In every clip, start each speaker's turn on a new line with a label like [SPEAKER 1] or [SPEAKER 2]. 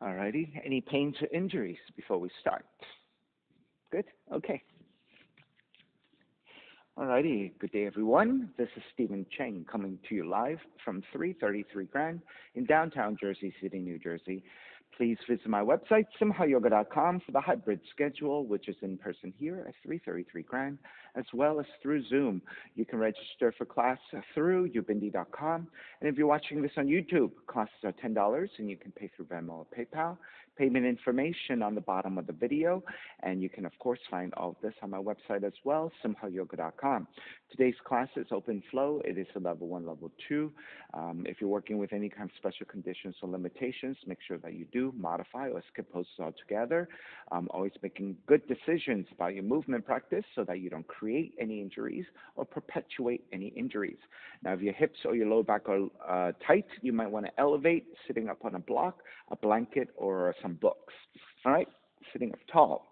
[SPEAKER 1] Alrighty. Any pains or injuries before we start? Good? Okay. Alrighty. Good day, everyone. This is Stephen Cheng coming to you live from 333 Grand in downtown Jersey City, New Jersey. Please visit my website, simhayoga.com, for the hybrid schedule, which is in person here at 333 Grand, as well as through Zoom. You can register for class through ubindi.com. And if you're watching this on YouTube, classes are $10 and you can pay through Venmo or PayPal. Payment information on the bottom of the video. And you can, of course, find all of this on my website as well, simhayoga.com. Today's class is open flow. It is a level 1, level 2. If you're working with any kind of special conditions or limitations, make sure that you do modify or skip poses altogether. Always making good decisions about your movement practice so that you don't create any injuries or perpetuate any injuries. Now, if your hips or your lower back are tight, you might want to elevate sitting up on a block, a blanket, or some books. All right, sitting up tall,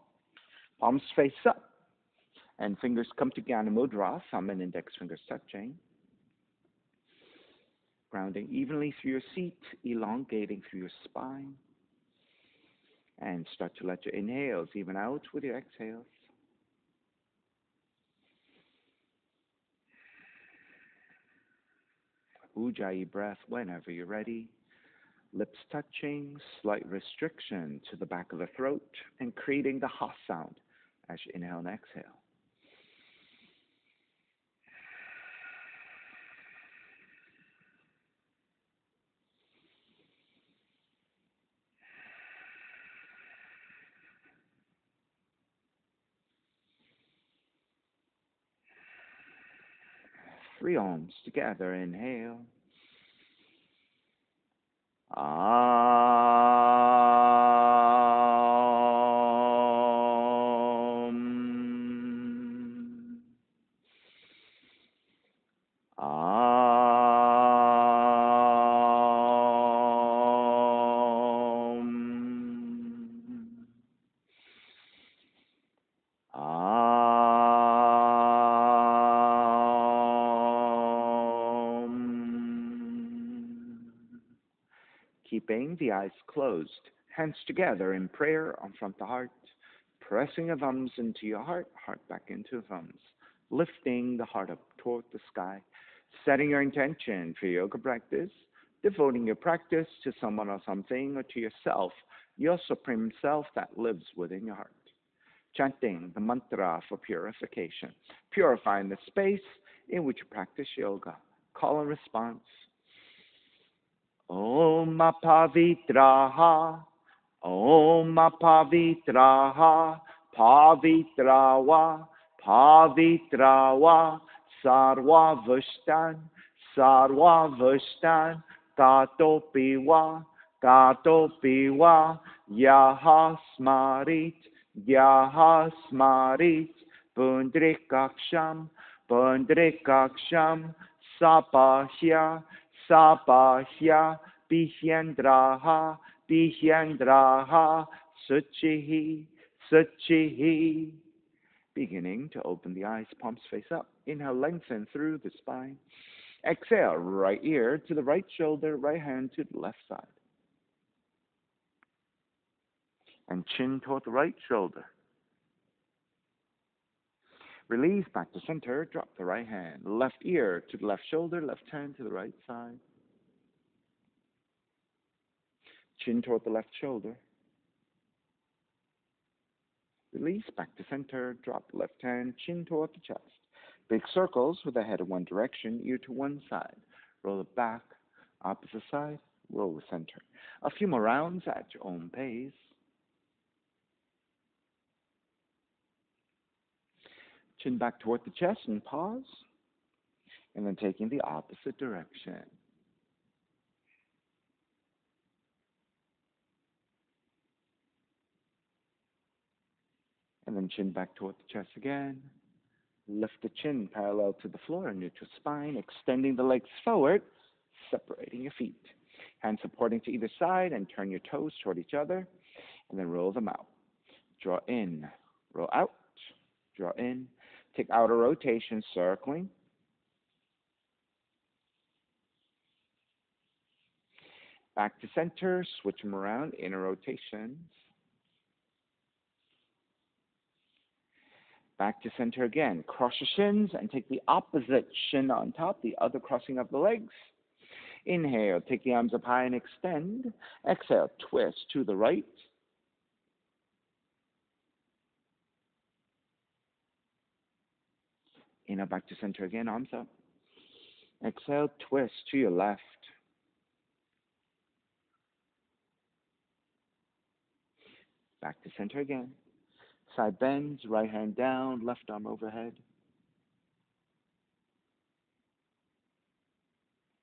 [SPEAKER 1] palms face up, and fingers come together, mudra, thumb and index fingers touching. Grounding evenly through your seat, elongating through your spine. And start to let your inhales even out with your exhales. Ujjayi breath whenever you're ready. Lips touching, slight restriction to the back of the throat, and creating the ha sound as you inhale and exhale. Three ohms together. Inhale. Keeping the eyes closed, hands together in prayer on front of the heart, pressing your thumbs into your heart, heart back into your thumbs, lifting the heart up toward the sky, setting your intention for your yoga practice, devoting your practice to someone or something or to yourself, your supreme self that lives within your heart. Chanting the mantra for purification, purifying the space in which you practice yoga. Call and response. Om Pavitraha, Om Pavitraha, Pavitrawa, Pavitrawa, Sarva Vushtan, Sarva Vushtan, Tato Piwa, Yaha Smarit, Yaha Smarit, Pundrikaksham, Pundrikaksham, Sapahya, Sapahya, Bihyendraha, Bihyendraha, Suchihi, Suchihi. Beginning to open the eyes, palms face up. Inhale, lengthen through the spine. Exhale, right ear to the right shoulder, right hand to the left side. And chin toward the right shoulder. Release back to center, drop the right hand. Left ear to the left shoulder, left hand to the right side. Chin toward the left shoulder. Release back to center, drop the left hand, chin toward the chest. Big circles with the head in one direction, ear to one side. Roll it back, opposite side, roll the center. A few more rounds at your own pace. Chin back toward the chest and pause. And then taking the opposite direction. And then chin back toward the chest again. Lift the chin parallel to the floor, neutral spine, extending the legs forward, separating your feet. Hands supporting to either side and turn your toes toward each other. And then roll them out. Draw in, roll out, draw in. Take outer rotation, circling. Back to center, switch them around, inner rotations. Back to center again. Cross your shins and take the opposite shin on top, the other crossing of the legs. Inhale, take the arms up high and extend. Exhale, twist to the right. Inhale, back to center again, arms up. Exhale, twist to your left. Back to center again. Side bends, right hand down, left arm overhead.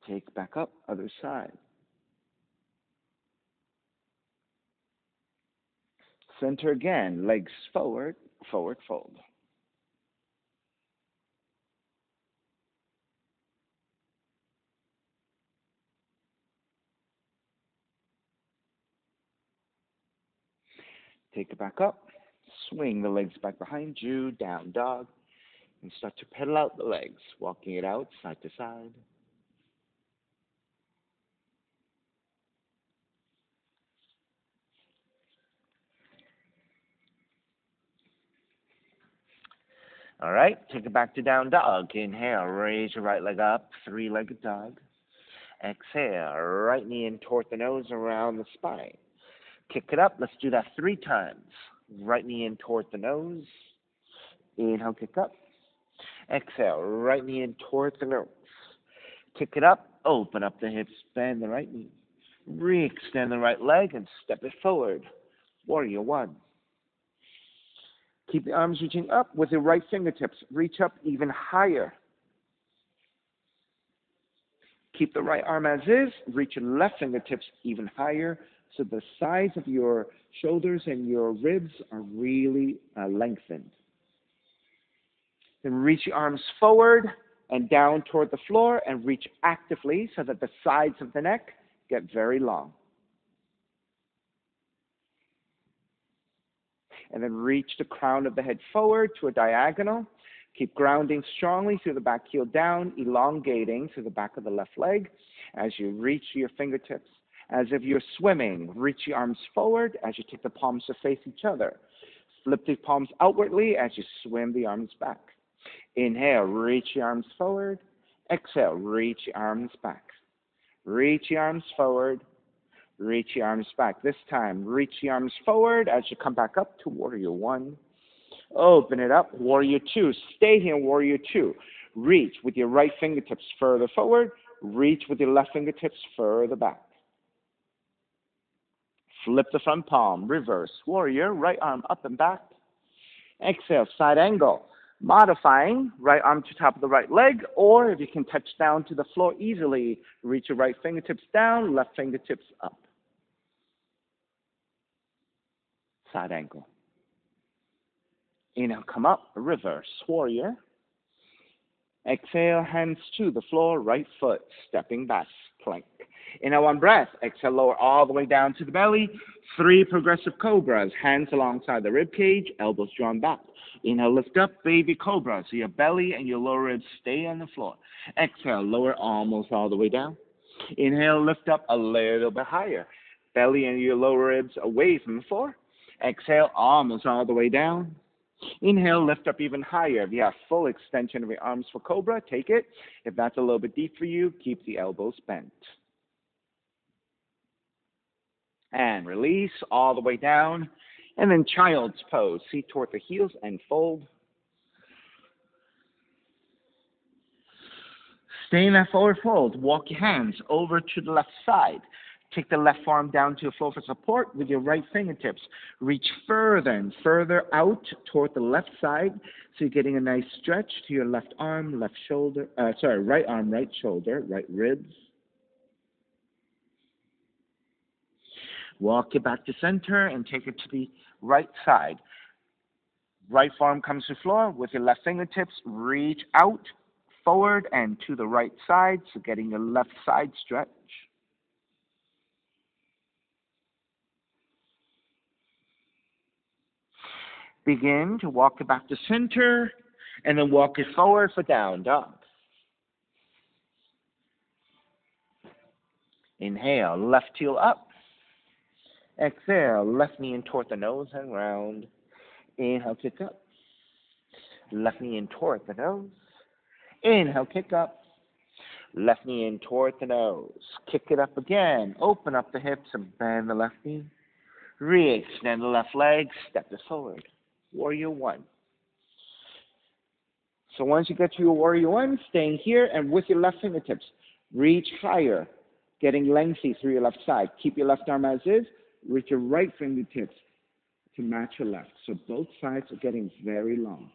[SPEAKER 1] Take back up, other side. Center again, legs forward, forward fold. Take it back up. Swing the legs back behind you, down dog, and start to pedal out the legs, walking it out side to side. All right, take it back to down dog. Inhale, raise your right leg up, three-legged dog. Exhale, right knee in toward the nose, around the spine. Kick it up. Let's do that 3 times. Right knee in toward the nose. Inhale, kick up. Exhale, right knee in toward the nose. Kick it up. Open up the hips. Bend the right knee. Re-extend the right leg and step it forward. Warrior 1. Keep the arms reaching up with your right fingertips. Reach up even higher. Keep the right arm as is. Reach your left fingertips even higher so the sides of your shoulders and your ribs are really lengthened. Then reach your arms forward and down toward the floor and reach actively so that the sides of the neck get very long. And then reach the crown of the head forward to a diagonal. Keep grounding strongly through the back heel down, elongating through the back of the left leg as you reach your fingertips. As if you're swimming, reach your arms forward as you take the palms to face each other. Flip the palms outwardly as you swim the arms back. Inhale, reach your arms forward. Exhale, reach your arms back. Reach your arms forward. Reach your arms back. This time, reach your arms forward as you come back up to Warrior 1. Open it up, Warrior 2. Stay here, Warrior 2. Reach with your right fingertips further forward. Reach with your left fingertips further back. Flip the front palm, reverse, warrior, right arm up and back. Exhale, side angle. Modifying, right arm to top of the right leg, or if you can touch down to the floor easily, reach your right fingertips down, left fingertips up. Side angle. Inhale, come up, reverse, warrior. Exhale, hands to the floor, right foot, stepping back, plank. Inhale, 1 breath. Exhale, lower all the way down to the belly. 3 progressive cobras, hands alongside the rib cage, elbows drawn back. Inhale, lift up, baby cobra. So your belly and your lower ribs stay on the floor. Exhale, lower almost all the way down. Inhale, lift up a little bit higher. Belly and your lower ribs away from the floor. Exhale, almost all the way down. Inhale, lift up even higher. If you have full extension of your arms for cobra, take it. If that's a little bit deep for you, keep the elbows bent. And release all the way down. And then child's pose. Feet toward the heels and fold. Stay in that forward fold. Walk your hands over to the left side. Take the left arm down to the floor for support with your right fingertips. Reach further and further out toward the left side so you're getting a nice stretch to your left arm, left shoulder, right arm, right shoulder, right ribs. Walk it back to center and take it to the right side. Right forearm comes to the floor with your left fingertips. Reach out, forward, and to the right side, so getting your left side stretch. Begin to walk it back to center, and then walk it forward for down dog. Inhale, left heel up. Exhale, left knee in toward the nose and round. Inhale, kick up. Left knee in toward the nose. Inhale, kick up. Left knee in toward the nose. Kick it up again. Open up the hips and bend the left knee. Re-extend the left leg. Step it forward. Warrior One. So once you get to your Warrior One, staying here and with your left fingertips, reach higher, getting lengthy through your left side. Keep your left arm as is. Reach your right fingertips to match your left. So both sides are getting very long.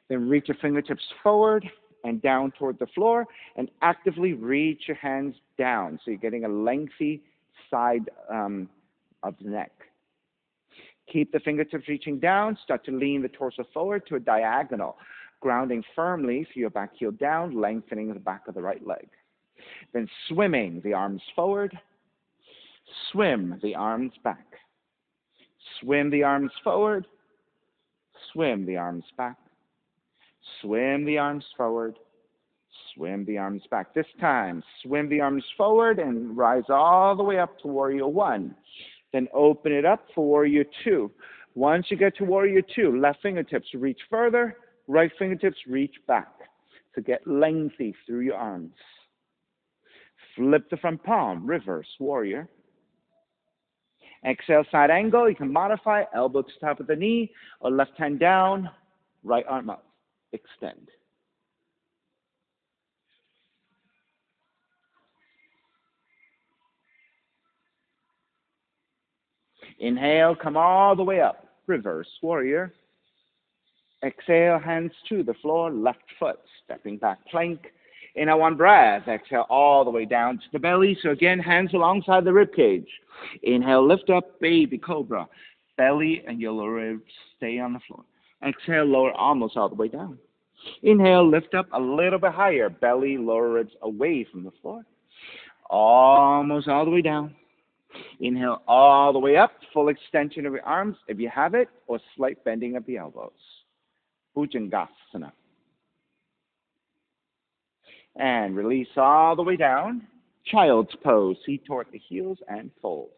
[SPEAKER 1] Then reach your fingertips forward and down toward the floor and actively reach your hands down. So you're getting a lengthy side of the neck. Keep the fingertips reaching down. Start to lean the torso forward to a diagonal, grounding firmly through your back heel down, lengthening the back of the right leg. Then swimming the arms forward. Swim the arms back. Swim the arms forward. Swim the arms back. Swim the arms forward. Swim the arms back. This time, swim the arms forward and rise all the way up to Warrior One. Then open it up for Warrior Two. Once you get to Warrior Two, left fingertips reach further, right fingertips reach back. So get lengthy through your arms. Flip the front palm, reverse warrior. Exhale, side angle. You can modify elbow to top of the knee or left hand down, right arm up. Extend. Inhale, come all the way up. Reverse warrior. Exhale, hands to the floor, left foot, stepping back plank. Inhale, one breath. Exhale, all the way down to the belly. So again, hands alongside the rib cage. Inhale, lift up, baby cobra. Belly and your lower ribs stay on the floor. Exhale, lower almost all the way down. Inhale, lift up a little bit higher. Belly, lower ribs away from the floor. Almost all the way down. Inhale all the way up, full extension of your arms if you have it, or slight bending of the elbows. Bhujangasana. And release all the way down. Child's pose. Feet toward the heels and fold.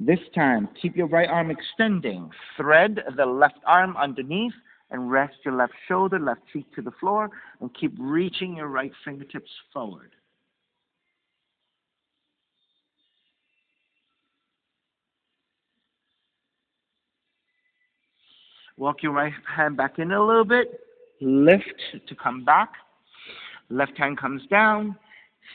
[SPEAKER 1] This time, keep your right arm extending. Thread the left arm underneath and rest your left shoulder, left cheek to the floor, and keep reaching your right fingertips forward. Walk your right hand back in a little bit. Lift to come back. Left hand comes down.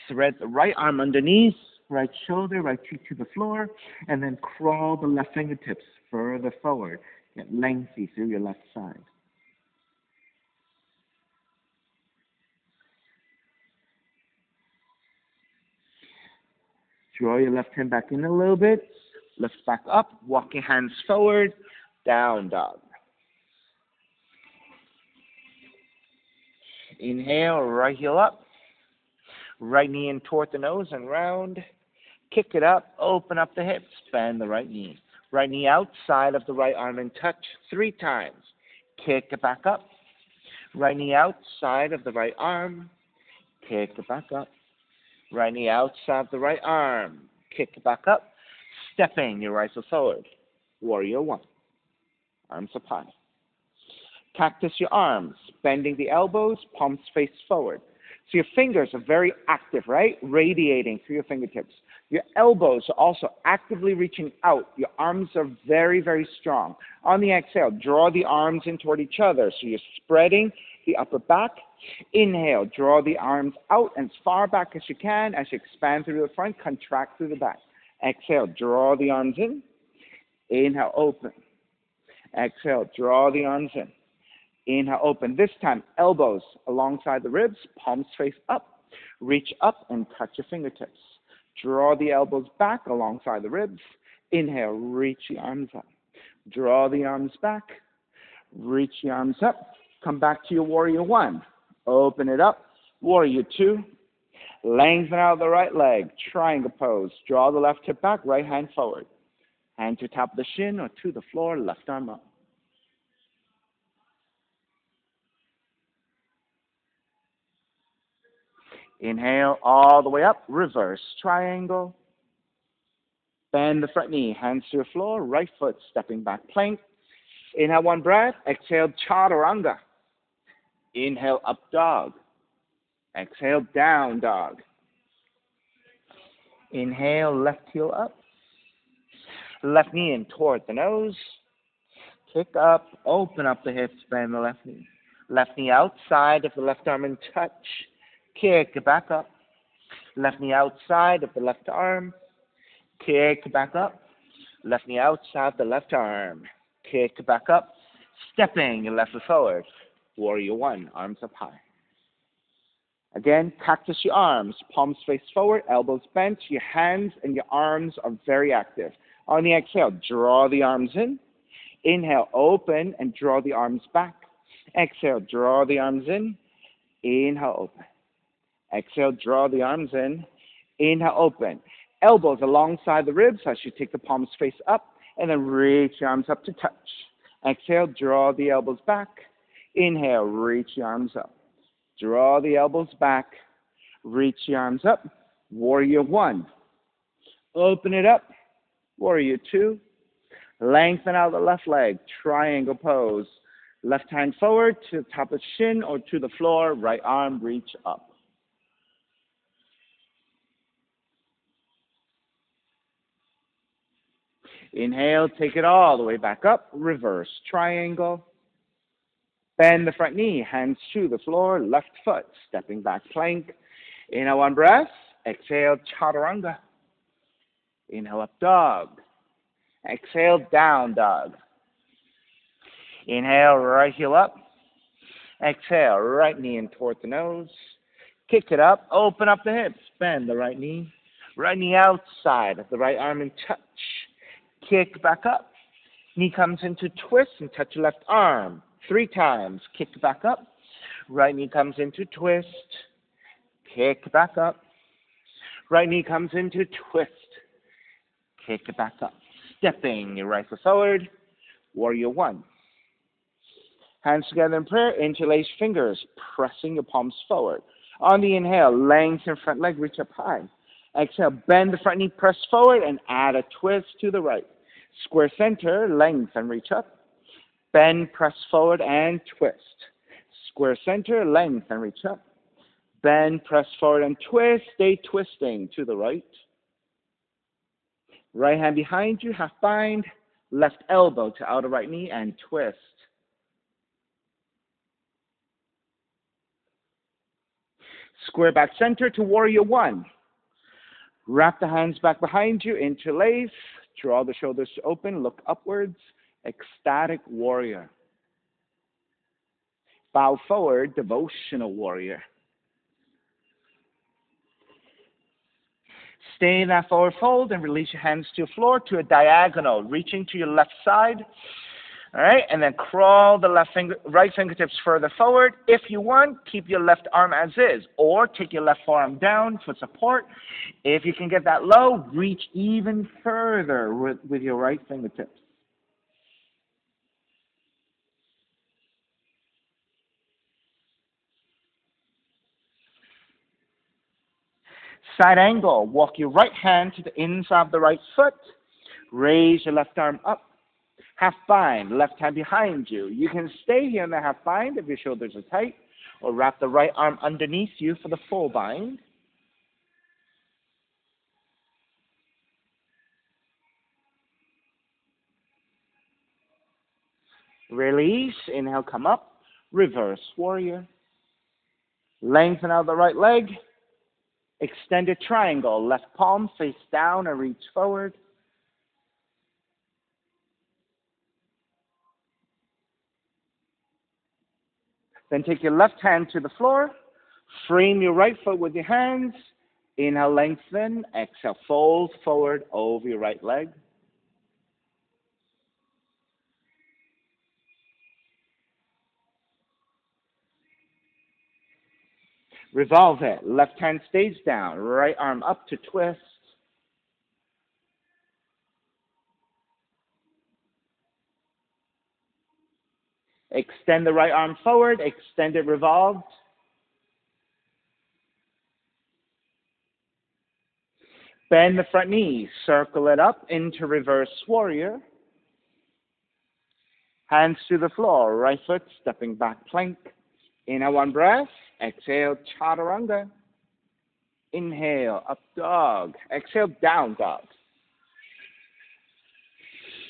[SPEAKER 1] Thread the right arm underneath, right shoulder, right cheek to the floor, and then crawl the left fingertips further forward. Get lengthy through your left side. Draw your left hand back in a little bit. Lift back up. Walk your hands forward. Down dog. Inhale, right heel up. Right knee in toward the nose and round. Kick it up. Open up the hips. Bend the right knee. Right knee outside of the right arm and touch 3 times. Kick it back up. Right knee outside of the right arm. Kick it back up. Right knee outside the right arm. Kick it back up. Stepping your right foot forward. Warrior One. Arms up high. Cactus your arms. Bending the elbows. Palms face forward. So your fingers are very active, right? Radiating through your fingertips. Your elbows are also actively reaching out. Your arms are very, very strong. On the exhale, draw the arms in toward each other. So you're spreading the upper back. Inhale, draw the arms out as far back as you can. As you expand through the front, contract through the back. Exhale, draw the arms in. Inhale, open. Exhale, draw the arms in. Inhale, open. This time, elbows alongside the ribs, palms face up. Reach up and touch your fingertips. Draw the elbows back alongside the ribs. Inhale, reach the arms up. Draw the arms back. Reach the arms up. Come back to your Warrior One. Open it up. Warrior Two. Lengthen out the right leg. Triangle pose. Draw the left hip back, right hand forward. Hand to top of the shin or to the floor, left arm up. Inhale all the way up, reverse triangle. Bend the front knee, hands to the floor, right foot stepping back plank. Inhale one breath, exhale chaturanga. Inhale up dog. Exhale down dog. Inhale left heel up. Left knee in toward the nose. Kick up, open up the hips, bend the left knee. Left knee outside of the left arm and touch. Kick back up. Left knee outside of the left arm. Kick back up. Left knee outside the left arm. Kick back up. Stepping your left foot forward. Warrior one, arms up high. Again, cactus your arms. Palms face forward, elbows bent. Your hands and your arms are very active. On the exhale, draw the arms in. Inhale, open and draw the arms back. Exhale, draw the arms in. Inhale, open. Exhale, draw the arms in. Inhale, open. Elbows alongside the ribs as you take the palms face up, and then reach your arms up to touch. Exhale, draw the elbows back. Inhale, reach your arms up. Draw the elbows back. Reach your arms up. Warrior one. Open it up. Warrior two. Lengthen out the left leg. Triangle pose. Left hand forward to the top of the shin or to the floor. Right arm reach up. Inhale, take it all the way back up. Reverse triangle. Bend the front knee, hands to the floor, left foot, stepping back plank. Inhale, one breath. Exhale, chaturanga. Inhale, up dog. Exhale, down dog. Inhale, right heel up. Exhale, right knee in toward the nose. Kick it up, open up the hips, bend the right knee. Right knee outside of the right arm and touch. Kick back up. Knee comes into twist and touch your left arm. 3 times. Kick back up. Right knee comes into twist. Kick back up. Right knee comes into twist. Kick back up. Stepping your right foot forward. Warrior one. Hands together in prayer. Interlace fingers. Pressing your palms forward. On the inhale, lengthen front leg. Reach up high. Exhale, bend the front knee. Press forward and add a twist to the right. Square center. Lengthen. Reach up. Bend, press forward, and twist. Square center, length, and reach up. Bend, press forward, and twist. Stay twisting to the right. Right hand behind you, half bind. Left elbow to outer right knee, and twist. Square back center to warrior one. Wrap the hands back behind you, interlace. Draw the shoulders open, look upwards. Ecstatic warrior. Bow forward, devotional warrior. Stay in that forward fold and release your hands to the floor to a diagonal, reaching to your left side. All right, and then crawl the right fingertips further forward. If you want, keep your left arm as is, or take your left forearm down for support. If you can get that low, reach even further with your right fingertips. Side angle, walk your right hand to the inside of the right foot. Raise your left arm up. Half bind, left hand behind you. You can stay here in the half bind if your shoulders are tight, or wrap the right arm underneath you for the full bind. Release, inhale, come up. Reverse warrior. Lengthen out the right leg. Extended triangle, left palm face down and reach forward. Then take your left hand to the floor. Frame your right foot with your hands. Inhale, lengthen. Exhale, fold forward over your right leg. Revolve it. Left hand stays down. Right arm up to twist. Extend the right arm forward, extend it revolved. Bend the front knee, circle it up into reverse warrior. Hands to the floor, right foot stepping back plank. Inhale, one breath. Exhale, chaturanga. Inhale, up dog. Exhale, down dog.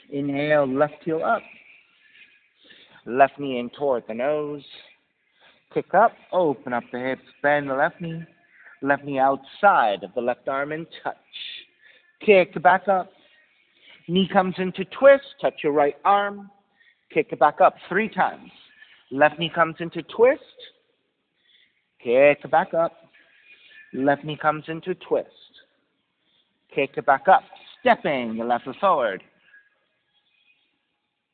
[SPEAKER 1] Inhale, left heel up. Left knee in toward the nose. Kick up, open up the hips, bend the left knee. Left knee outside of the left arm and touch. Kick back up. Knee comes into twist, touch your right arm. Kick it back up 3 times. Left knee comes into twist. Kick it back up. Left knee comes into twist. Kick it back up. Stepping the left foot forward.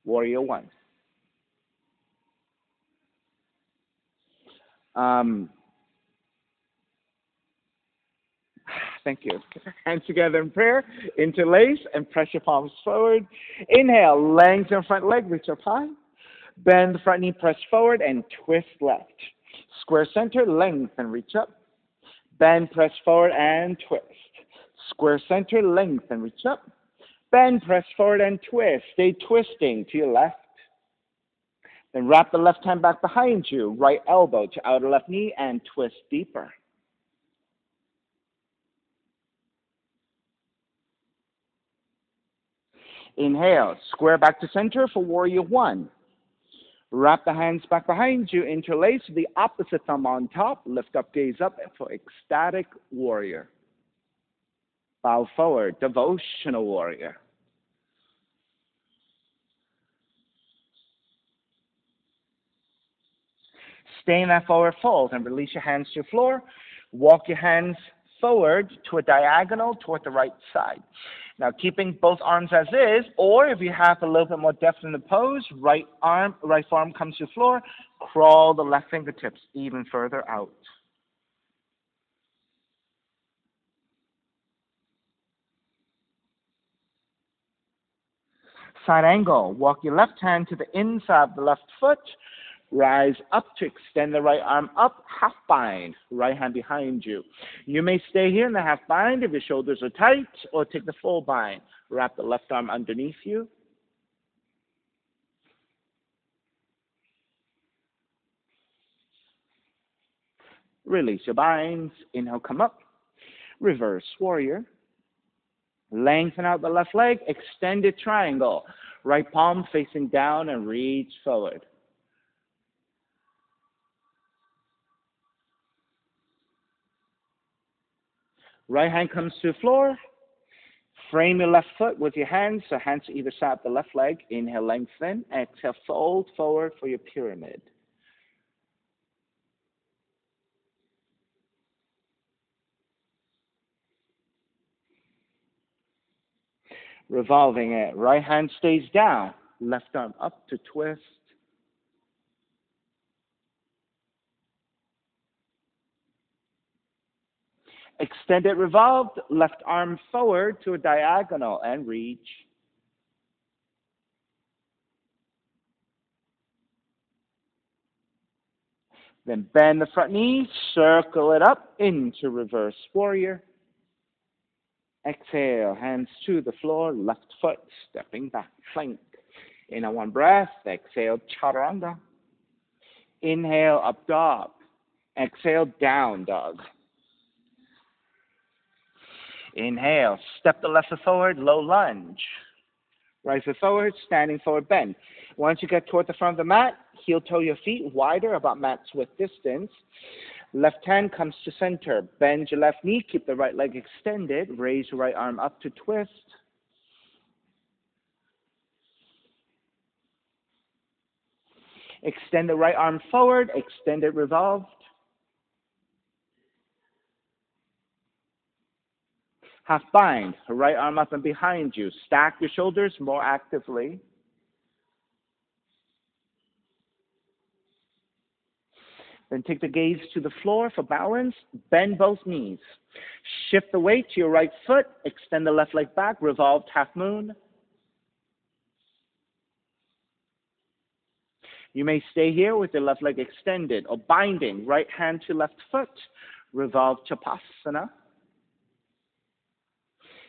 [SPEAKER 1] Warrior 1. Thank you. Hands together in prayer. Interlace and press your palms forward. Inhale, lengthen front leg, reach up high. Bend the front knee, press forward, and twist left. Square center, lengthen, reach up. Bend, press forward, and twist. Square center, lengthen, reach up. Bend, press forward, and twist. Stay twisting to your left. Then wrap the left hand back behind you. Right elbow to outer left knee, and twist deeper. Inhale, square back to center for warrior 1. Wrap the hands back behind you, interlace the opposite thumb on top, lift up, gaze up for ecstatic warrior. Bow forward, devotional warrior. Stay in that forward fold and release your hands to your floor. Walk your hands forward to a diagonal toward the right side. Now, keeping both arms as is, or if you have a little bit more depth in the pose, right forearm comes to the floor, crawl the left fingertips even further out. Side angle, walk your left hand to the inside of the left foot, rise up to extend the right arm up, half bind, right hand behind you. You may stay here in the half bind if your shoulders are tight, or take the full bind. Wrap the left arm underneath you. Release your binds. Inhale, come up. Reverse warrior. Lengthen out the left leg. Extended triangle. Right palm facing down and reach forward. Right hand comes to the floor. Frame your left foot with your hands, so hands to either side of the left leg. Inhale, lengthen. Exhale, fold forward for your pyramid. Revolving it. Right hand stays down. Left arm up to twist. Extend it revolved. Left arm forward to a diagonal and reach. Then bend the front knee, circle it up into reverse warrior. Exhale, hands to the floor, left foot stepping back, plank. Inhale, 1 breath. Exhale, chaturanga. Inhale, up dog. Exhale, down dog. Inhale, step the left foot forward, low lunge. Right foot forward, standing forward bend. Once you get toward the front of the mat, heel toe your feet wider, about mat's width distance. Left hand comes to center. Bend your left knee, keep the right leg extended. Raise your right arm up to twist. Extend the right arm forward, extend it revolved. Half bind, right arm up and behind you. Stack your shoulders more actively. Then take the gaze to the floor for balance. Bend both knees. Shift the weight to your right foot. Extend the left leg back. Revolved half moon. You may stay here with your left leg extended or binding, right hand to left foot, revolve Chapasana.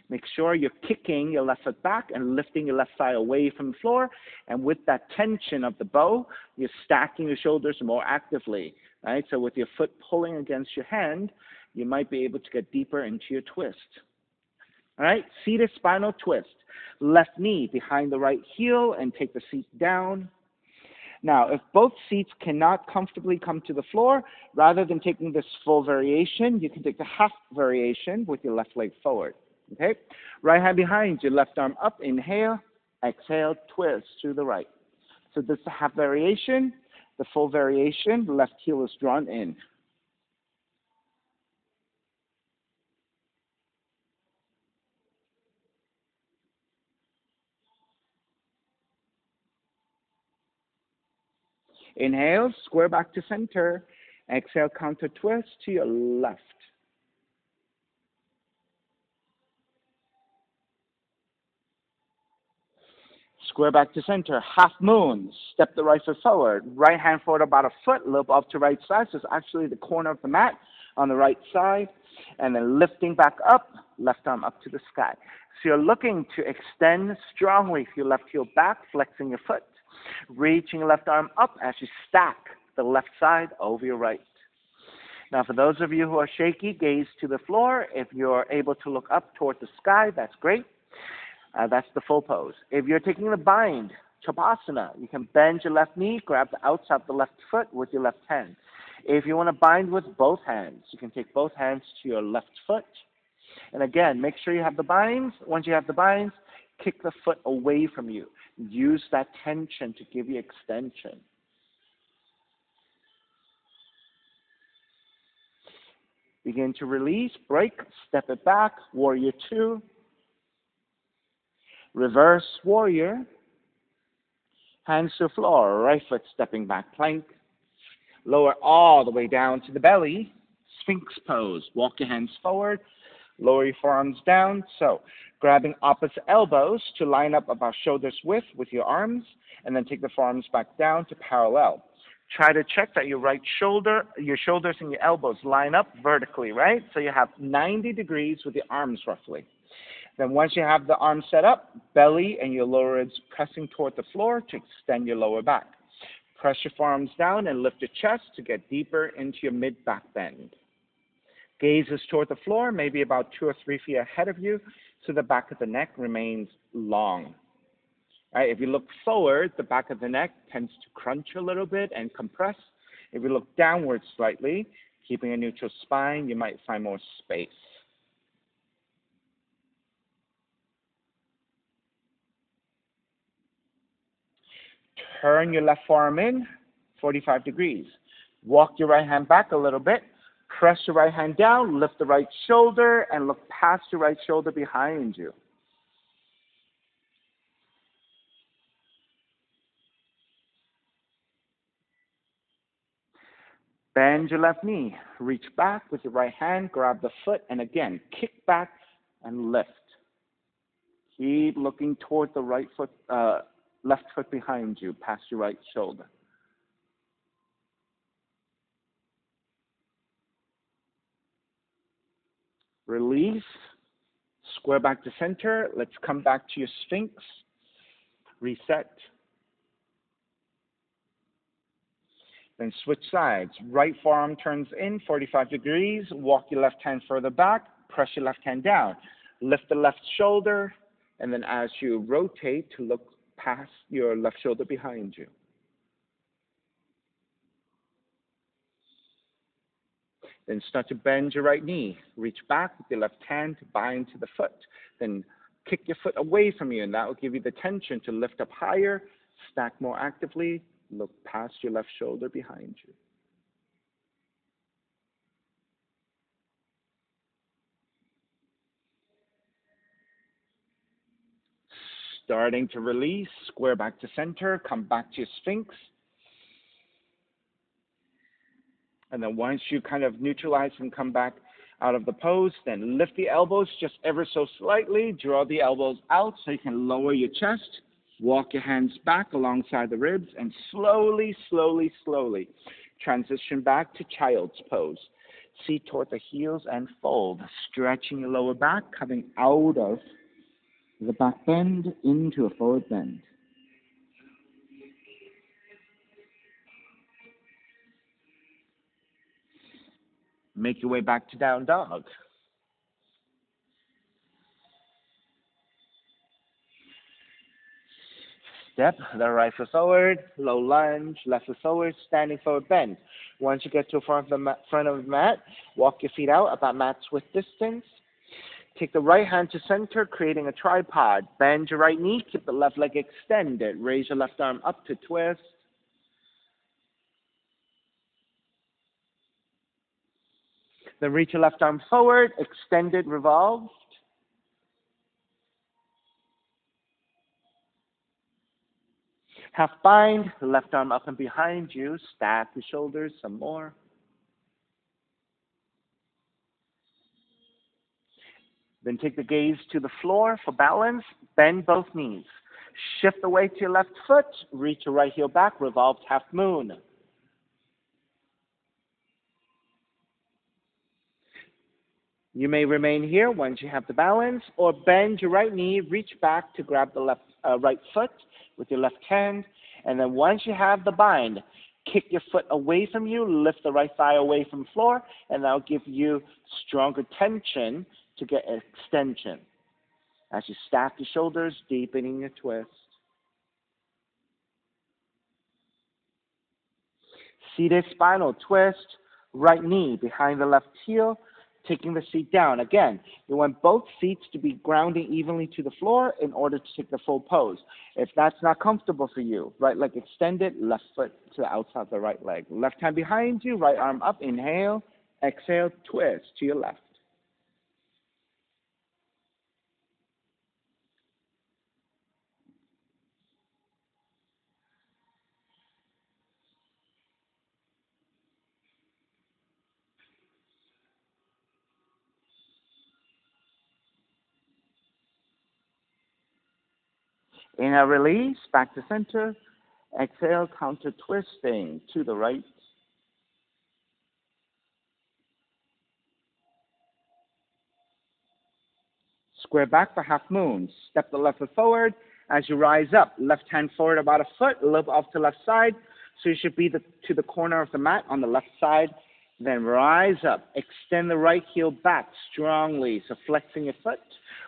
[SPEAKER 1] Make sure you're kicking your left foot back and lifting your left thigh away from the floor. And with that tension of the bow, you're stacking your shoulders more actively. Right? So with your foot pulling against your hand, you might be able to get deeper into your twist. All right, seated spinal twist. Left knee behind the right heel and take the seat down. Now, if both seats cannot comfortably come to the floor, rather than taking this full variation, you can take the half variation with your left leg forward. Okay? Right hand behind you, left arm up, inhale, exhale, twist to the right. So this is the half variation. The full variation, the left heel is drawn in. Inhale, square back to center. Exhale, counter twist to your left. Square back to center, half moon. Step the right foot forward. Right hand forward about a foot, loop up to right side. So it's actually the corner of the mat on the right side. And then lifting back up, left arm up to the sky. So you're looking to extend strongly with your left heel back, flexing your foot. Reaching left arm up as you stack the left side over your right. Now, for those of you who are shaky, gaze to the floor. If you're able to look up toward the sky, that's great. That's the full pose. If you're taking the bind, Chapasana, you can bend your left knee, grab the outside of the left foot with your left hand. If you want to bind with both hands, you can take both hands to your left foot. And again, make sure you have the binds. Once you have the binds, kick the foot away from you. Use that tension to give you extension. Begin to release, break, step it back, warrior two. Reverse warrior. Hands to floor, right foot stepping back, plank. Lower all the way down to the belly. Sphinx pose. Walk your hands forward. Lower your forearms down. So grabbing opposite elbows to line up about shoulders width with your arms, and then take the forearms back down to parallel. Try to check that your shoulders and your elbows line up vertically, right? So you have 90 degrees with your arms roughly. Then once you have the arms set up, belly and your lower ribs pressing toward the floor to extend your lower back. Press your forearms down and lift your chest to get deeper into your mid-back bend. Gaze is toward the floor, maybe about 2 or 3 feet ahead of you, so the back of the neck remains long. Right, if you look forward, the back of the neck tends to crunch a little bit and compress. If you look downward slightly, keeping a neutral spine, you might find more space. Turn your left forearm in, 45 degrees. Walk your right hand back a little bit. Press your right hand down, lift the right shoulder, and look past your right shoulder behind you. Bend your left knee. Reach back with your right hand, grab the foot, and again, kick back and lift. Keep looking toward the right foot, left foot behind you, past your right shoulder. Release. Square back to center. Let's come back to your Sphinx. Reset. Then switch sides. Right forearm turns in, 45 degrees. Walk your left hand further back. Press your left hand down. Lift the left shoulder. And then as you rotate to look past your left shoulder behind you. Then start to bend your right knee. Reach back with your left hand to bind to the foot. Then kick your foot away from you, and that will give you the tension to lift up higher, stack more actively, look past your left shoulder behind you. Starting to release, square back to center, come back to your Sphinx. And then once you kind of neutralize and come back out of the pose, then lift the elbows just ever so slightly. Draw the elbows out so you can lower your chest. Walk your hands back alongside the ribs and slowly, slowly, slowly transition back to child's pose. Seat toward the heels and fold, stretching your lower back, coming out of the back bend into a forward bend. Make your way back to down dog. Step the right foot forward, low lunge, left foot forward, standing forward bend. Once you get to the front of the mat, walk your feet out about mat's width distance. Take the right hand to center, creating a tripod. Bend your right knee, keep the left leg extended. Raise your left arm up to twist. Then reach your left arm forward, extended, revolved. Half bind, left arm up and behind you. Stack your shoulders some more. Then take the gaze to the floor for balance. Bend both knees. Shift the weight to your left foot. Reach your right heel back. Revolved half moon. You may remain here once you have the balance, or bend your right knee, reach back to grab the right foot with your left hand, and then once you have the bind, kick your foot away from you, lift the right thigh away from the floor, and that'll give you stronger tension to get extension. As you stack your shoulders, deepening your twist. Seated spinal twist, right knee behind the left heel, taking the seat down. Again, you want both feet to be grounding evenly to the floor in order to take the full pose. If that's not comfortable for you, right leg extended, left foot to the outside of the right leg. Left hand behind you, right arm up, inhale, exhale, twist to your left. Inhale, release, back to center. Exhale, counter twisting to the right. Square back for half moon. Step the left foot forward. As you rise up, left hand forward about a foot, a little off to left side. So you should be to the corner of the mat on the left side. Then rise up. Extend the right heel back strongly. So flexing your foot,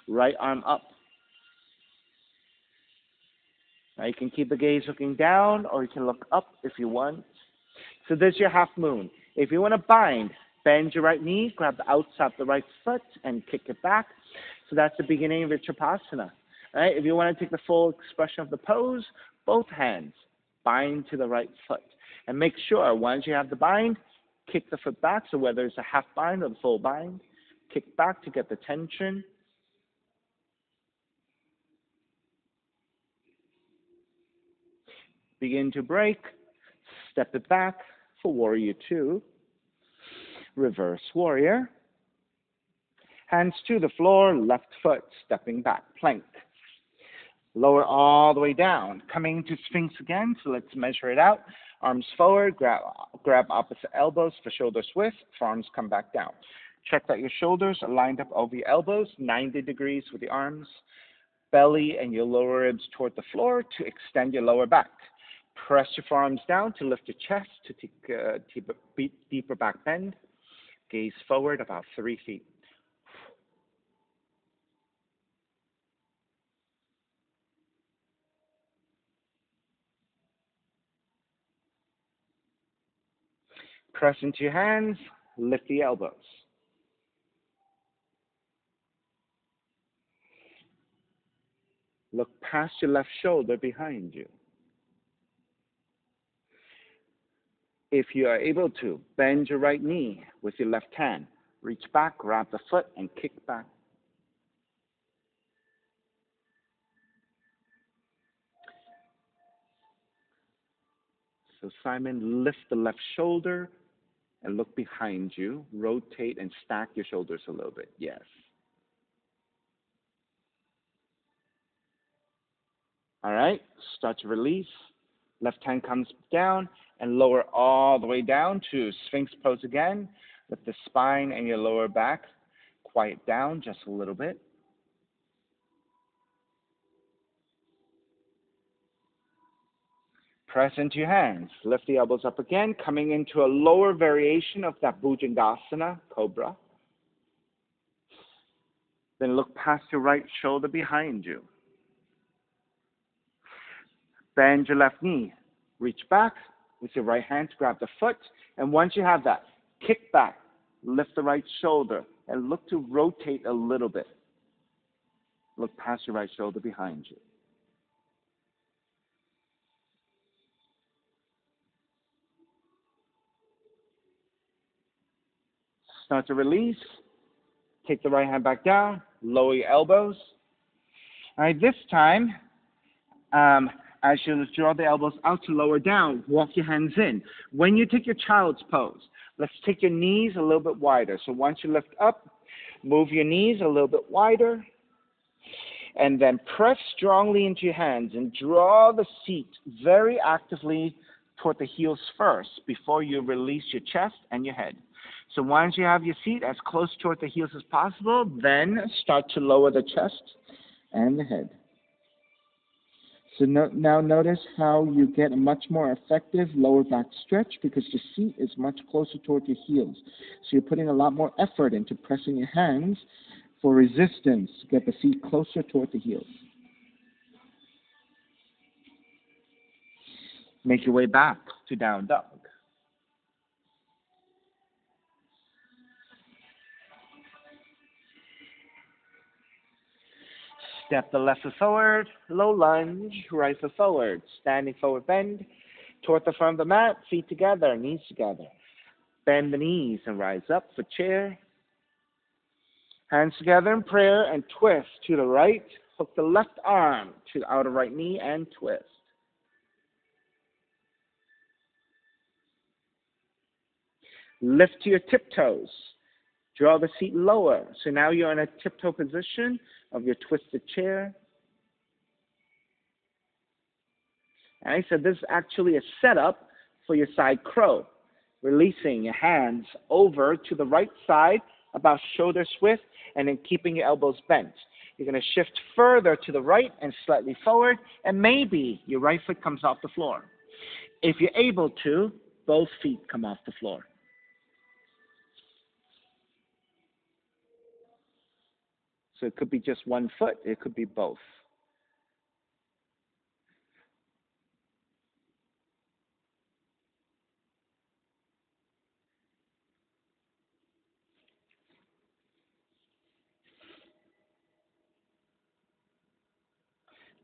[SPEAKER 1] right arm up. Now you can keep the gaze looking down, or you can look up if you want. So there's your half moon. If you want to bind, bend your right knee, grab the outside of the right foot, and kick it back. So that's the beginning of your Tripassana. Right? If you want to take the full expression of the pose, both hands bind to the right foot. And make sure, once you have the bind, kick the foot back. So whether it's a half bind or the full bind, kick back to get the tension. Begin to break. Step it back for Warrior Two. Reverse Warrior. Hands to the floor, left foot stepping back, plank. Lower all the way down. Coming to Sphinx again, so let's measure it out. Arms forward, grab opposite elbows for shoulder width. Forearms come back down. Check that your shoulders are lined up over your elbows, 90 degrees with the arms. Belly and your lower ribs toward the floor to extend your lower back. Press your forearms down to lift your chest to take a deeper back bend. Gaze forward about 3 feet. Press into your hands, lift the elbows. Look past your left shoulder behind you. If you are able to, bend your right knee with your left hand. Reach back, grab the foot, and kick back. So Simon, lift the left shoulder and look behind you. Rotate and stack your shoulders a little bit. Yes. All right, start to release. Left hand comes down and lower all the way down to Sphinx pose again. Lift the spine and your lower back. Quiet down just a little bit. Press into your hands. Lift the elbows up again, coming into a lower variation of that Bhujangasana, Cobra. Then look past your right shoulder behind you. Bend your left knee. Reach back with your right hand to grab the foot. And once you have that, kick back. Lift the right shoulder and look to rotate a little bit. Look past your right shoulder behind you. Start to release. Take the right hand back down. Lower your elbows. All right, this time, as you draw the elbows out to lower down, walk your hands in. When you take your child's pose, let's take your knees a little bit wider. So once you lift up, move your knees a little bit wider. And then press strongly into your hands and draw the seat very actively toward the heels first before you release your chest and your head. So once you have your seat as close toward the heels as possible, then start to lower the chest and the head. So now notice how you get a much more effective lower back stretch because your seat is much closer toward your heels. So you're putting a lot more effort into pressing your hands for resistance to get the seat closer toward the heels. Make your way back to down dog. Step the left foot forward, low lunge, right foot forward, standing forward bend, toward the front of the mat, feet together, knees together. Bend the knees and rise up for chair. Hands together in prayer and twist to the right. Hook the left arm to the outer right knee and twist. Lift to your tiptoes. Draw the seat lower. So now you're in a tiptoe position of your twisted chair. All right, so this is actually a setup for your side crow. Releasing your hands over to the right side, about shoulder width, and then keeping your elbows bent. You're going to shift further to the right and slightly forward, and maybe your right foot comes off the floor. If you're able to, both feet come off the floor. So it could be just one foot, it could be both.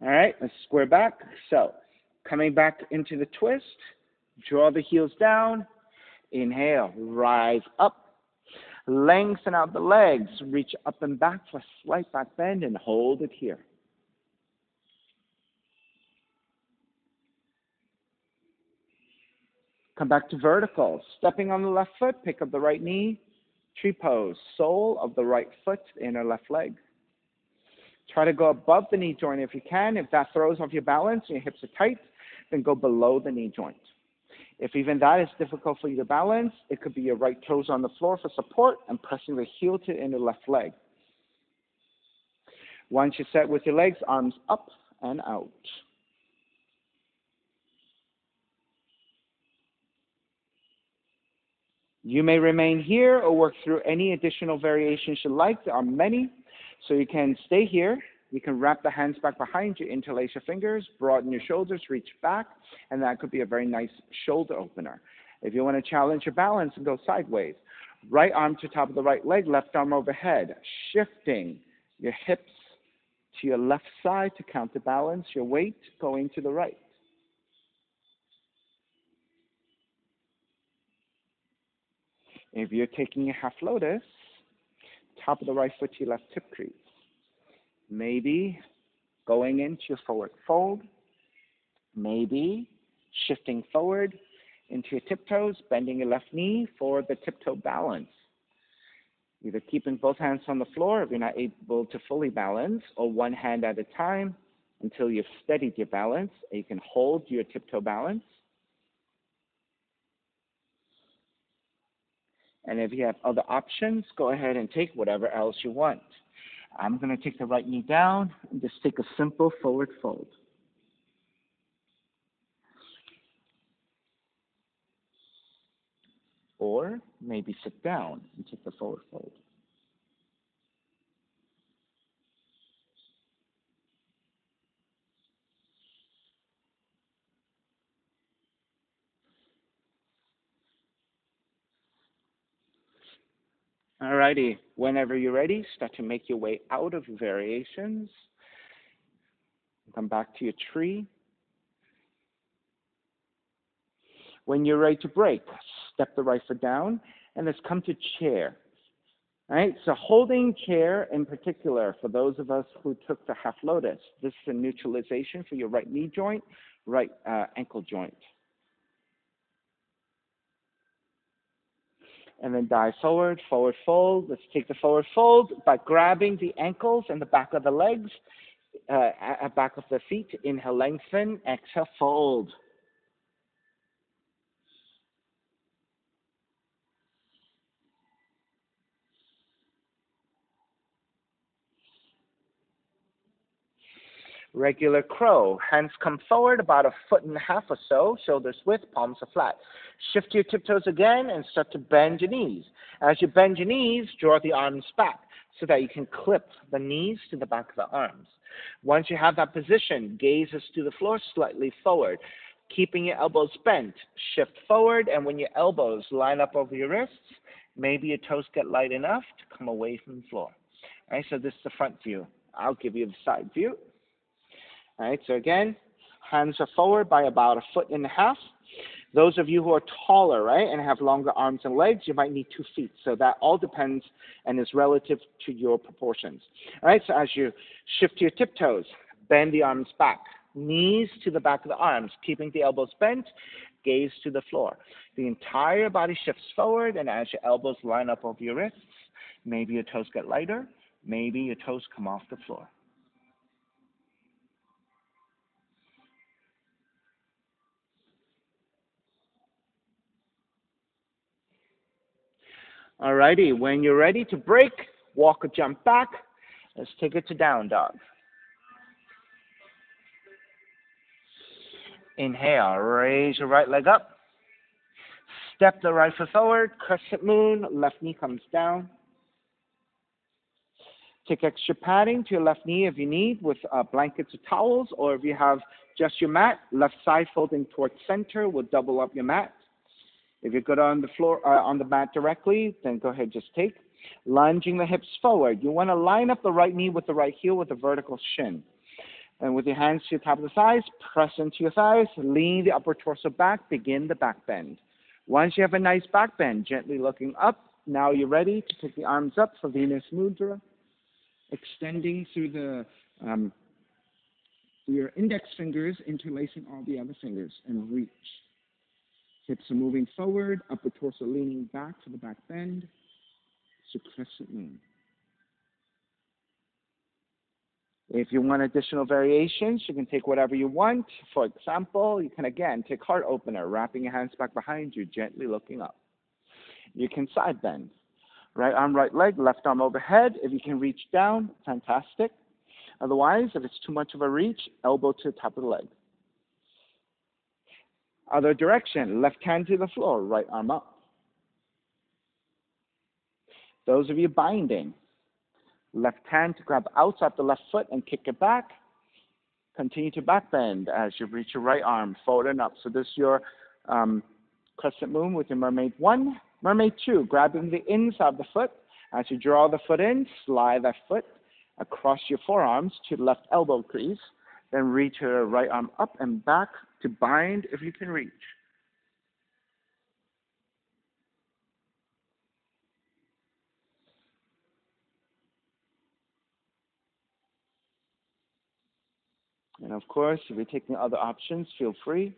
[SPEAKER 1] All right, let's square back. So coming back into the twist, draw the heels down. Inhale, rise up. Lengthen out the legs, reach up and back for a slight back bend and hold it here. Come back to vertical. Stepping on the left foot, pick up the right knee. Tree pose, sole of the right foot, inner left leg. Try to go above the knee joint if you can. If that throws off your balance and your hips are tight, then go below the knee joint. If even that is difficult for you to balance, it could be your right toes on the floor for support and pressing the heel to the inner left leg. Once you're set with your legs, arms up and out. You may remain here or work through any additional variations you like. There are many, so you can stay here. You can wrap the hands back behind you, interlace your fingers, broaden your shoulders, reach back, and that could be a very nice shoulder opener. If you want to challenge your balance and go sideways, right arm to top of the right leg, left arm overhead, shifting your hips to your left side to counterbalance your weight going to the right. If you're taking a half lotus, top of the right foot to your left hip crease. Maybe going into your forward fold. Maybe shifting forward into your tiptoes, bending your left knee for the tiptoe balance. Either keeping both hands on the floor if you're not able to fully balance, or one hand at a time, until you've steadied your balance. You can hold your tiptoe balance. And if you have other options, go ahead and take whatever else you want. I'm going to take the right knee down and just take a simple forward fold. Or maybe sit down and take the forward fold. Alrighty, whenever you're ready, start to make your way out of variations. Come back to your tree. When you're ready to break, step the right foot down and let's come to chair. All right, so holding chair in particular, for those of us who took the half lotus, this is a neutralization for your right knee joint, right ankle joint. And then dive forward, forward fold. Let's take the forward fold by grabbing the ankles and the back of the legs, back of the feet. Inhale, lengthen. Exhale, fold. Regular crow. Hands come forward about 1.5 feet or so, shoulders width, palms are flat. Shift your tiptoes again and start to bend your knees. As you bend your knees, draw the arms back so that you can clip the knees to the back of the arms. Once you have that position, gazes to the floor slightly forward. Keeping your elbows bent, shift forward, and when your elbows line up over your wrists, maybe your toes get light enough to come away from the floor. All right, so this is the front view. I'll give you the side view. All right, so again, hands are forward by about 1.5 feet. Those of you who are taller, right, and have longer arms and legs, you might need 2 feet. So that all depends and is relative to your proportions. All right, so as you shift your tiptoes, bend the arms back, knees to the back of the arms, keeping the elbows bent, gaze to the floor. The entire body shifts forward, and as your elbows line up over your wrists, maybe your toes get lighter, maybe your toes come off the floor. Alrighty, when you're ready to break, walk or jump back. Let's take it to down dog. Inhale, raise your right leg up. Step the right foot forward, crescent moon, left knee comes down. Take extra padding to your left knee if you need with blankets or towels, or if you have just your mat, left side folding towards center will double up your mat. If you're good on the floor, on the mat directly, then go ahead, just take. Lunging the hips forward. You want to line up the right knee with the right heel with a vertical shin. And with your hands to the top of the thighs, press into your thighs, lean the upper torso back, begin the back bend. Once you have a nice back bend, gently looking up, now you're ready to take the arms up for Venus Mudra, extending through your index fingers, interlacing all the other fingers, and reach. Hips are moving forward, upper torso leaning back for the back bend. It's a crescent moon. If you want additional variations, you can take whatever you want. For example, you can again take heart opener, wrapping your hands back behind you, gently looking up. You can side bend. Right arm, right leg, left arm overhead. If you can reach down, fantastic. Otherwise, if it's too much of a reach, elbow to the top of the leg. Other direction, left hand to the floor, right arm up. Those of you binding, left hand to grab outside the left foot and kick it back. Continue to back bend as you reach your right arm forward and up. So this is your crescent moon with your mermaid 1. Mermaid 2, grabbing the inside of the foot. As you draw the foot in, slide that foot across your forearms to the left elbow crease. Then reach your right arm up and back to bind if you can reach. And of course, if you're taking other options, feel free.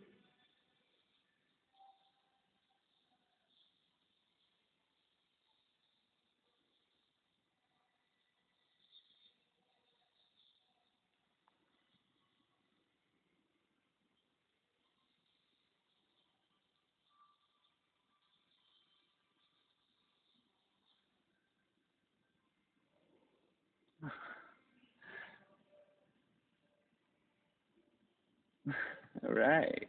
[SPEAKER 1] All right.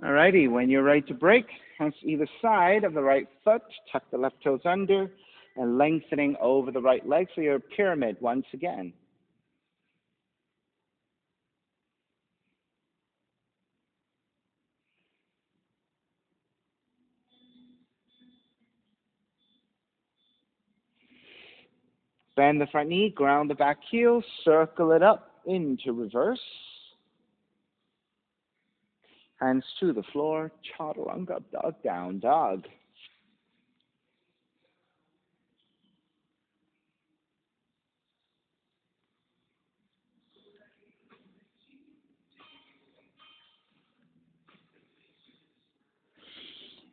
[SPEAKER 1] Alrighty, when you're ready to break, hands to either side of the right foot, tuck the left toes under, and lengthening over the right leg for your pyramid once again. Bend the front knee, ground the back heel, circle it up into reverse. Hands to the floor, chaturanga, dog, down dog.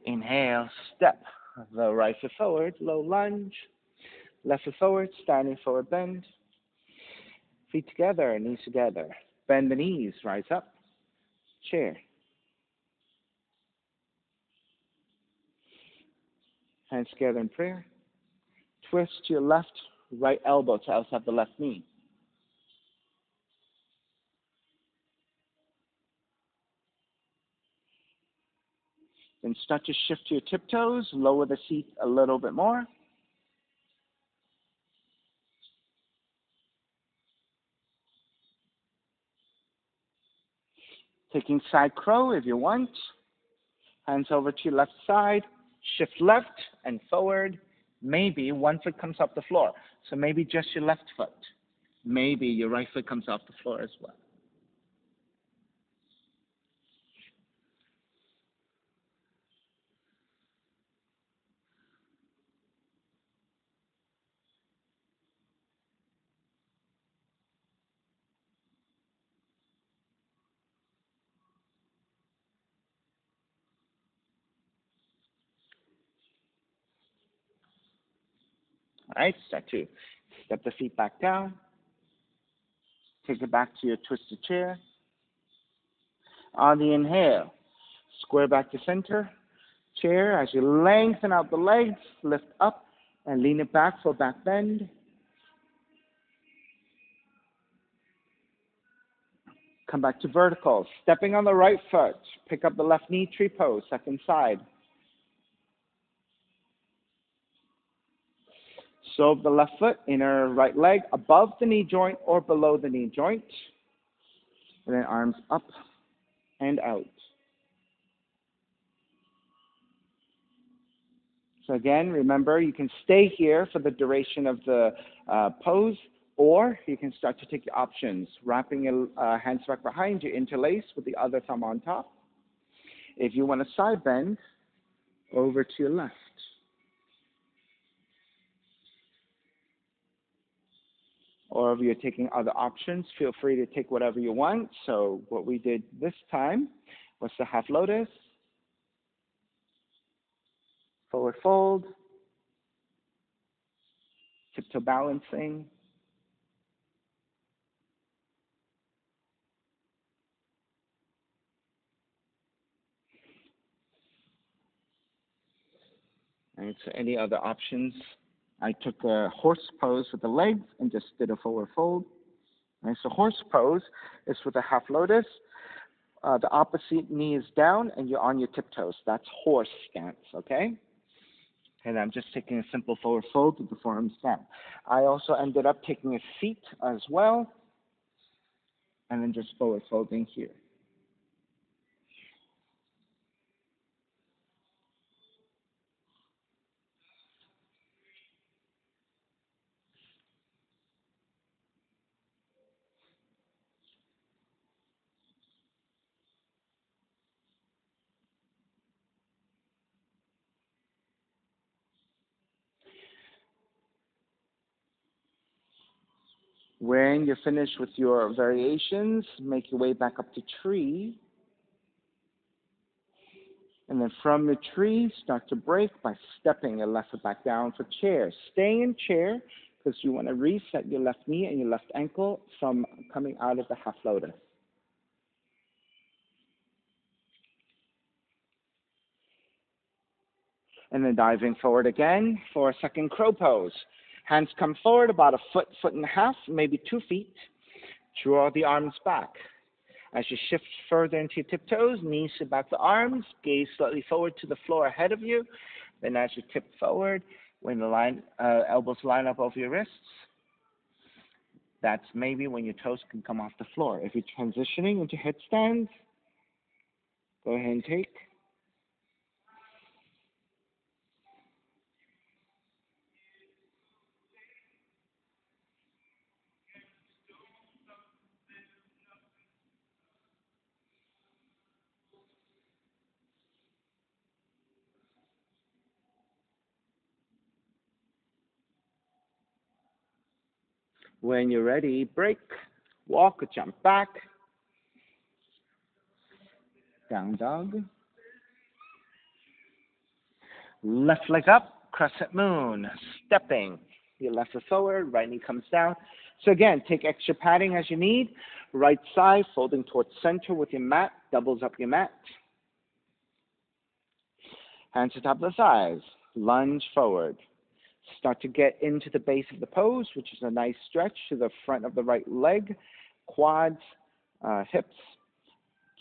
[SPEAKER 1] Inhale, step the right foot forward, low lunge. Left foot forward, standing forward bend. Feet together, knees together. Bend the knees, rise up, chair. Hands together in prayer. Twist to your left, right elbow to outside the left knee. Then start to shift to your tiptoes, lower the seat a little bit more. Taking side crow if you want. Hands over to your left side. Shift left and forward. Maybe one foot comes off the floor. So maybe just your left foot. Maybe your right foot comes off the floor as well. All right, start to step the feet back down. Take it back to your twisted chair. On the inhale, square back to center. Chair as you lengthen out the legs, lift up and lean it back for back bend. Come back to vertical. Stepping on the right foot. Pick up the left knee, tree pose, second side. So the left foot, inner right leg above the knee joint or below the knee joint. And then arms up and out. So again, remember, you can stay here for the duration of the pose, or you can start to take your options, wrapping your hands back behind you, interlace with the other thumb on top. If you want a side bend, over to your left. Or if you're taking other options, feel free to take whatever you want. So what we did this time was the half lotus, forward fold, tiptoe balancing, and so any other options. I took a horse pose with the legs and just did a forward fold. And so horse pose is with a half lotus. The opposite knee is down and you're on your tiptoes. That's horse stance, okay? And I'm just taking a simple forward fold with the forearms down. I also ended up taking a seat as well, and then just forward folding here. When you're finished with your variations, make your way back up to tree. And then from the tree, start to break by stepping your left foot back down for chair. Stay in chair because you want to reset your left knee and your left ankle from coming out of the half lotus. And then diving forward again for a second crow pose. Hands come forward about a foot, foot and a half, maybe 2 feet. Draw the arms back. As you shift further into your tiptoes, knees to back the arms, gaze slightly forward to the floor ahead of you. Then as you tip forward, when the elbows line up over your wrists, that's maybe when your toes can come off the floor. If you're transitioning into headstands, go ahead and take. When you're ready, break, walk or jump back, down dog. Left leg up, crescent moon, stepping. Your left foot forward, right knee comes down. So again, take extra padding as you need. Right side, folding towards center with your mat, doubles up your mat. Hands to top of the thighs, lunge forward. Start to get into the base of the pose, which is a nice stretch to the front of the right leg, quads, hips.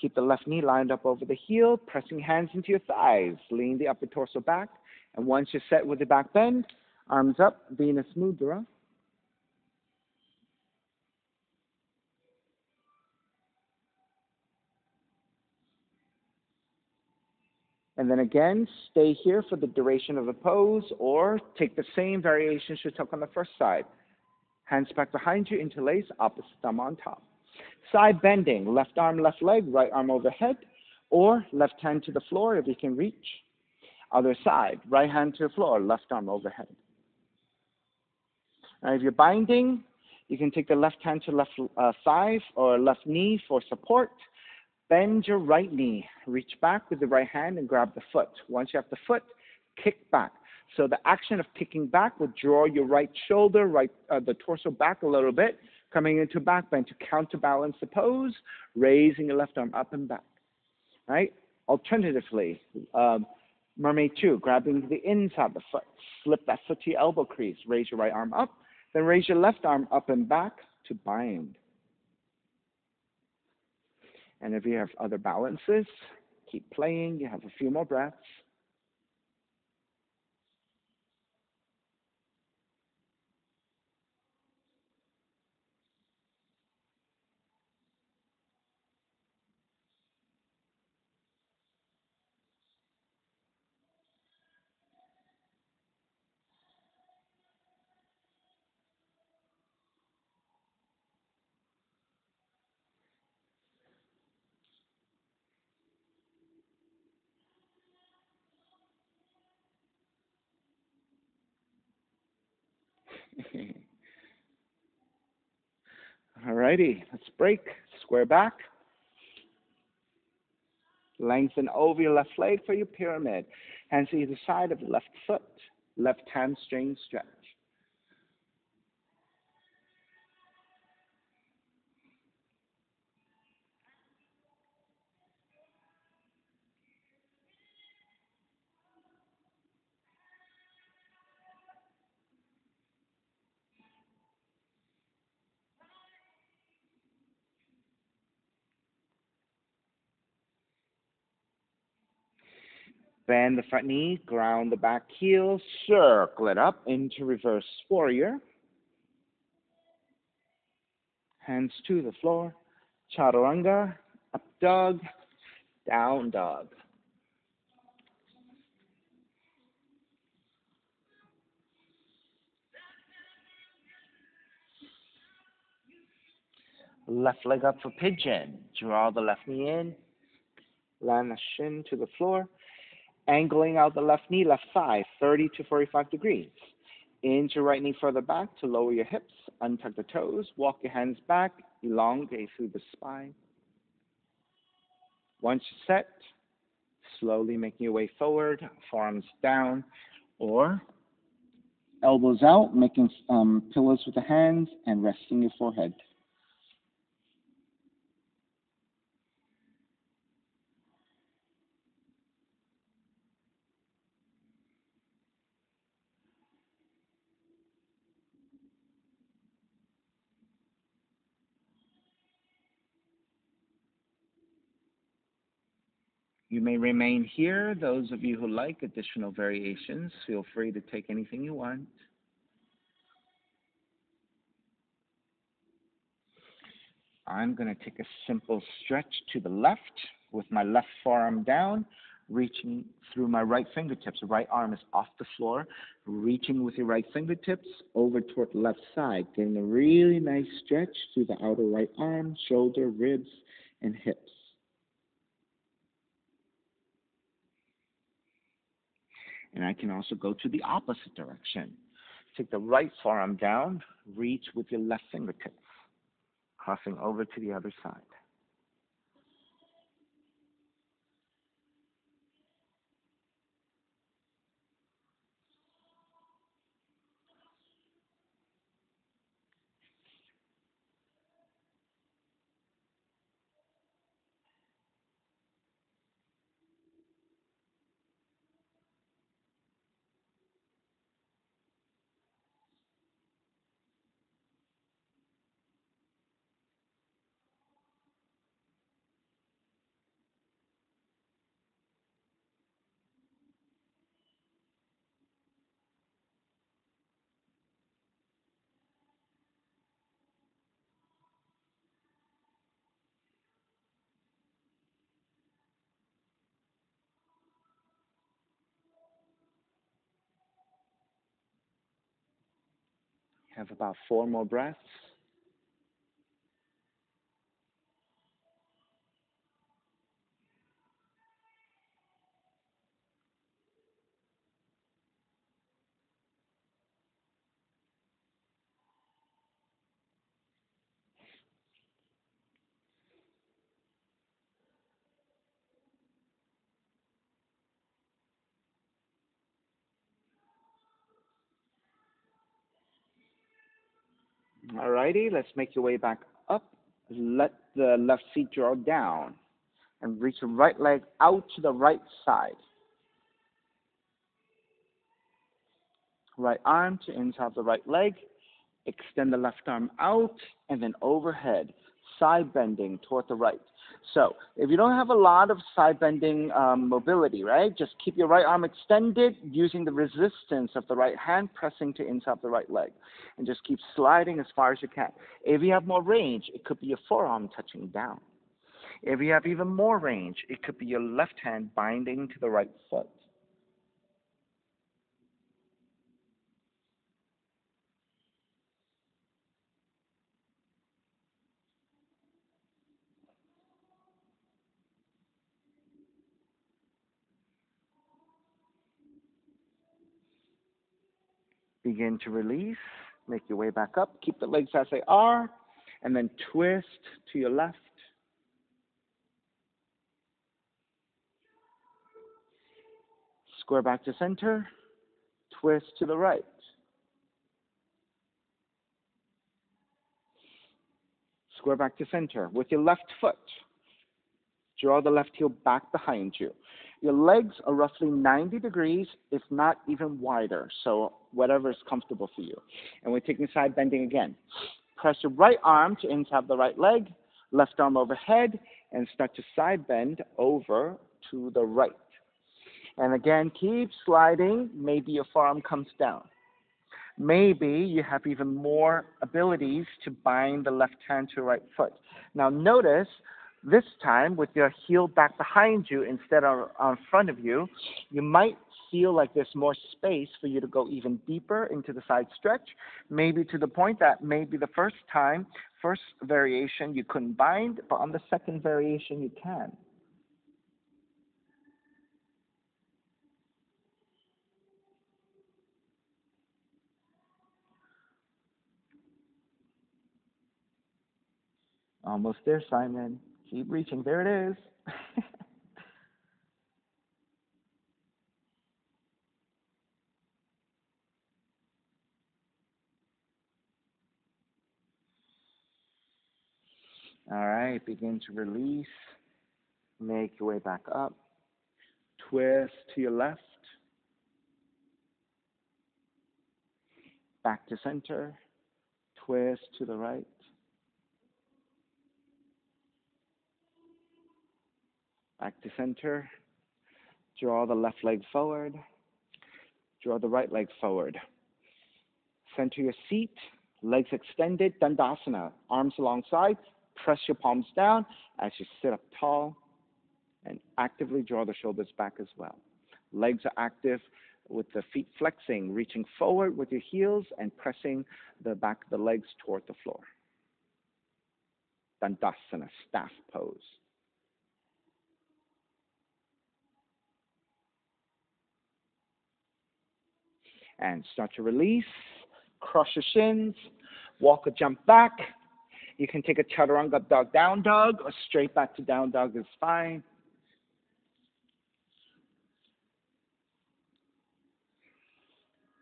[SPEAKER 1] Keep the left knee lined up over the heel, pressing hands into your thighs. Lean the upper torso back. And once you're set with the back bend, arms up, Venus Mudra. And then again, stay here for the duration of the pose, or take the same variations you took on the first side. Hands back behind you, interlace, opposite thumb on top. Side bending, left arm, left leg, right arm overhead, or left hand to the floor if you can reach. Other side, right hand to the floor, left arm overhead. Now, if you're binding, you can take the left hand to left thigh or left knee for support. Bend your right knee. Reach back with the right hand and grab the foot. Once you have the foot, kick back. So the action of kicking back will draw your right shoulder, the torso back a little bit, coming into back bend to counterbalance the pose, raising your left arm up and back. Right? Alternatively, Mermaid 2, grabbing the inside of the foot. Slip that foot to your elbow crease. Raise your right arm up. Then raise your left arm up and back to bind. And if you have other balances, keep playing. You have a few more breaths. Alrighty, let's break. Square back. Lengthen over your left leg for your pyramid. Hands to either side of the left foot. Left hamstring stretch. Bend the front knee, ground the back heel, circle it up into reverse warrior. Hands to the floor. Chaturanga, up dog, down dog. Left leg up for pigeon. Draw the left knee in. Land the shin to the floor. Angling out the left knee, left thigh, 30 to 45 degrees. Inch your right knee further back to lower your hips. Untuck the toes. Walk your hands back. Elongate through the spine. Once you're set, slowly making your way forward, forearms down, or elbows out, making pillows with the hands and resting your forehead. You may remain here. Those of you who like additional variations, feel free to take anything you want. I'm going to take a simple stretch to the left with my left forearm down, reaching through my right fingertips. The right arm is off the floor, reaching with your right fingertips over toward the left side, getting a really nice stretch through the outer right arm, shoulder, ribs, and hips. And I can also go to the opposite direction. Take the right forearm down, reach with your left fingertips, crossing over to the other side. Have about 4 more breaths. Alrighty, let's make your way back up. Let the left feet draw down and reach the right leg out to the right side. Right arm to inside the right leg. Extend the left arm out and then overhead, side bending toward the right. So if you don't have a lot of side bending mobility, right, just keep your right arm extended using the resistance of the right hand pressing to inside the right leg. And just keep sliding as far as you can. If you have more range, it could be your forearm touching down. If you have even more range, it could be your left hand binding to the right foot. Begin to release. Make your way back up. Keep the legs as they are. And then twist to your left. Square back to center. Twist to the right. Square back to center. With your left foot, draw the left heel back behind you. Your legs are roughly 90 degrees, if not even wider, so whatever is comfortable for you. And we're taking side bending again. Press your right arm to inside the right leg, left arm overhead, and start to side bend over to the right. And again, keep sliding. Maybe your forearm comes down. Maybe you have even more abilities to bind the left hand to your right foot. Now notice, this time with your heel back behind you instead of in front of you, you might feel like there's more space for you to go even deeper into the side stretch, maybe to the point that maybe the first variation you couldn't bind, but on the second variation you can. Almost there, Simon. Keep reaching. There it is. All right, begin to release. Make your way back up. Twist to your left. Back to center. Twist to the right. Back to center. Draw the left leg forward. Draw the right leg forward. Center your seat. Legs extended. Dandasana. Arms alongside. Press your palms down as you sit up tall. And actively draw the shoulders back as well. Legs are active with the feet flexing, reaching forward with your heels and pressing the back of the legs toward the floor. Dandasana, staff pose. And start to release. Cross your shins. Walk or jump back. You can take a chaturanga dog, down dog, or straight back to down dog is fine.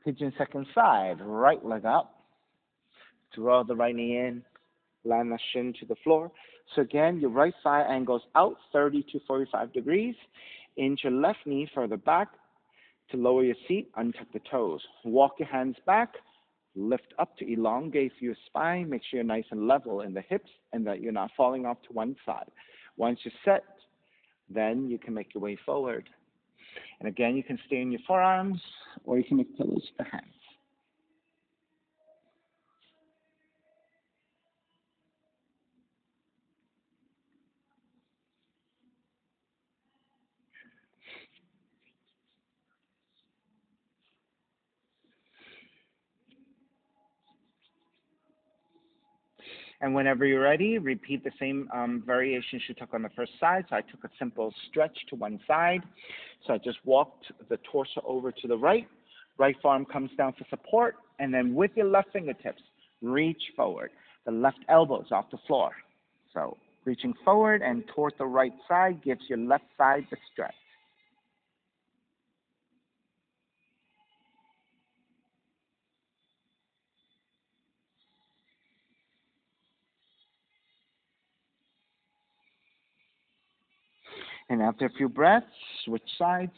[SPEAKER 1] Pigeon second side, right leg up. Draw the right knee in. Land the shin to the floor. So again, your right thigh angles out 30 to 45 degrees. Inch your left knee further back. To lower your seat, untuck the toes. Walk your hands back. Lift up to elongate your spine. Make sure you're nice and level in the hips and that you're not falling off to one side. Once you're set, then you can make your way forward. And again, you can stay in your forearms or you can make pillows for the hands. And whenever you're ready, repeat the same variations you took on the first side. So I took a simple stretch to one side. So I just walked the torso over to the right. Right forearm comes down for support. And then with your left fingertips, reach forward. The left elbow is off the floor. So reaching forward and toward the right side gives your left side the stretch. And after a few breaths, switch sides.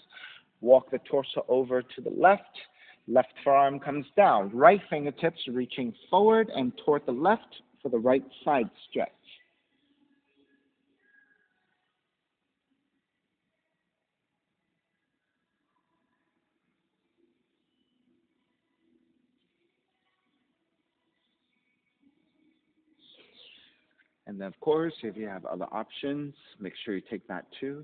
[SPEAKER 1] Walk the torso over to the left. Left forearm comes down. Right fingertips reaching forward and toward the left for the right side stretch. And then, of course, if you have other options, make sure you take that too.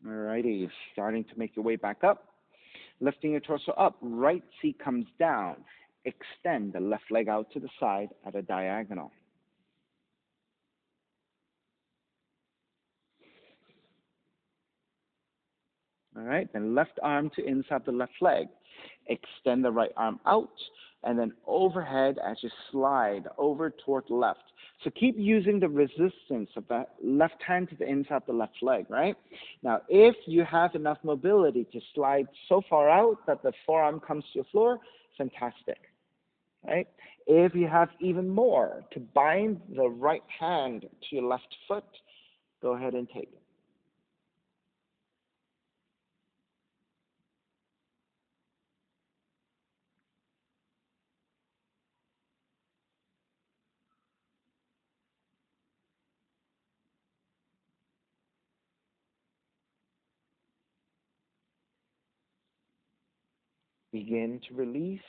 [SPEAKER 1] Alrighty, starting to make your way back up. Lifting your torso up, right seat comes down. Extend the left leg out to the side at a diagonal. All right, then left arm to inside the left leg. Extend the right arm out and then overhead as you slide over toward the left. So keep using the resistance of that left hand to the inside the left leg, right? Now, if you have enough mobility to slide so far out that the forearm comes to the floor, fantastic, right? If you have even more to bind the right hand to your left foot, go ahead and take it. Begin to release,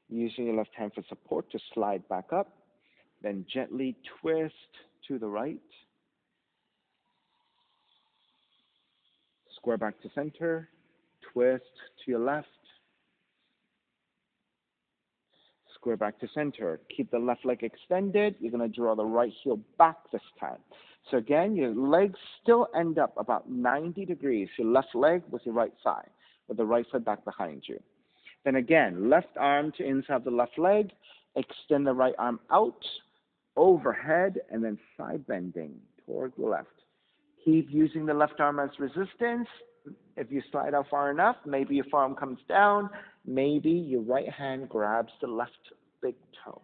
[SPEAKER 1] using your left hand for support to slide back up, then gently twist to the right, square back to center, twist to your left, Square back to center. Keep the left leg extended. You're going to draw the right heel back this time. So again, your legs still end up about 90 degrees, your left leg with your right side, with the right foot back behind you. Then again, left arm to inside the left leg. Extend the right arm out, overhead, and then side bending toward the left. Keep using the left arm as resistance. If you slide out far enough, maybe your forearm comes down. Maybe your right hand grabs the left big toe.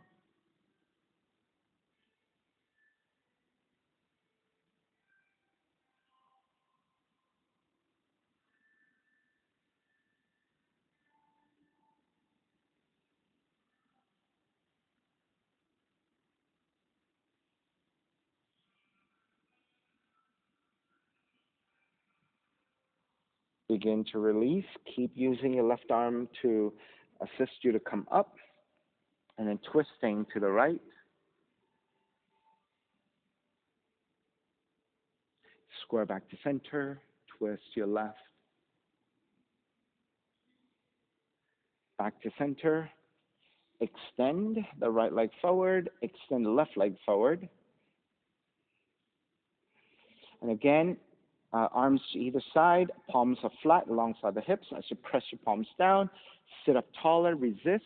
[SPEAKER 1] Begin to release. Keep using your left arm to assist you to come up, and then twisting to the right. Square back to center. Twist your left. Back to center. Extend the right leg forward. Extend the left leg forward. And again, arms to either side, palms are flat alongside the hips. As you press your palms down, sit up taller, resist.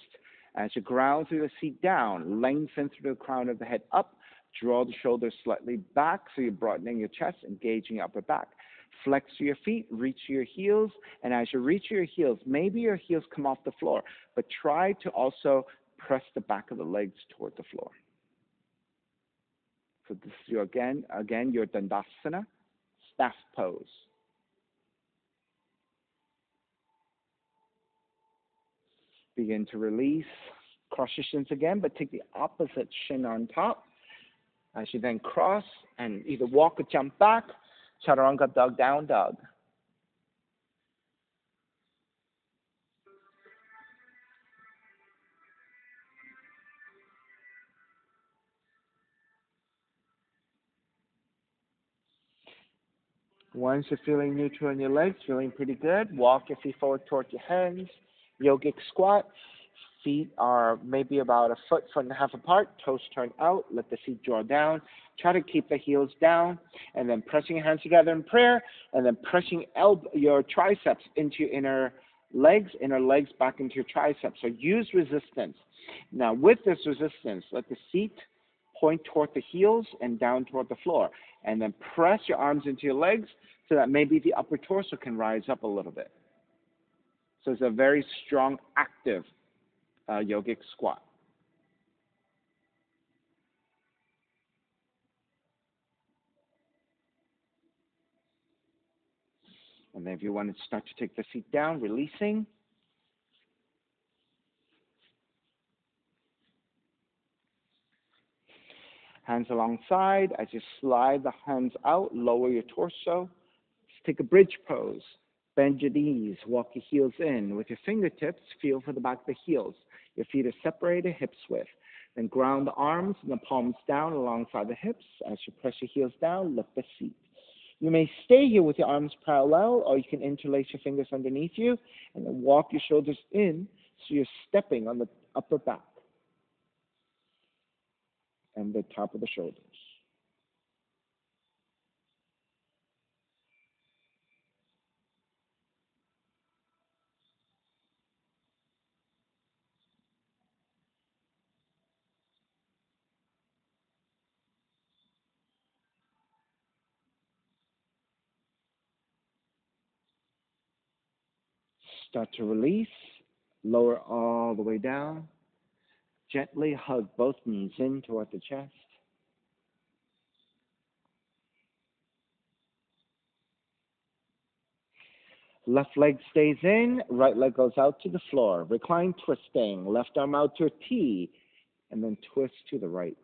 [SPEAKER 1] As you ground through the seat down, lengthen through the crown of the head up, draw the shoulders slightly back so you're broadening your chest, engaging your upper back. Flex your feet, reach your heels, and as you reach your heels, maybe your heels come off the floor, but try to also press the back of the legs toward the floor. So this is your, again, your Dandasana, staff pose. Begin to release. Cross your shins again, but take the opposite shin on top. As you then cross and either walk or jump back, Chaturanga dog, down dog. Once you're feeling neutral in your legs, feeling pretty good, walk your feet forward towards your hands. Yogic squat. Feet are maybe about a foot, foot and a half apart. Toes turn out. Let the feet draw down. Try to keep the heels down. And then pressing your hands together in prayer. And then pressing your triceps into your inner legs back into your triceps. So use resistance. Now with this resistance, let the seat point toward the heels and down toward the floor. And then press your arms into your legs so that maybe the upper torso can rise up a little bit. So it's a very strong, active yogic squat. And then if you want to start to take the seat down, releasing. Hands alongside. As you slide the hands out, lower your torso. Let's take a bridge pose. Bend your knees, walk your heels in. With your fingertips, feel for the back of the heels. Your feet are separated, hips width. Then ground the arms and the palms down alongside the hips. As you press your heels down, lift the seat. You may stay here with your arms parallel, or you can interlace your fingers underneath you and then walk your shoulders in so you're stepping on the upper back and the top of the shoulders. Start to release, lower all the way down. Gently hug both knees in toward the chest. Left leg stays in, right leg goes out to the floor. Recline twisting, left arm out to a T, and then twist to the right.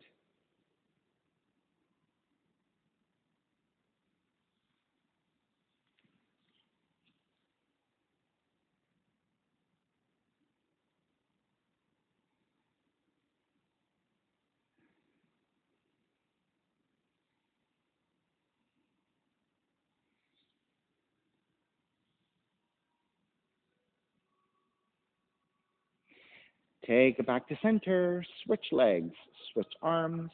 [SPEAKER 1] Take it back to center. Switch legs, switch arms,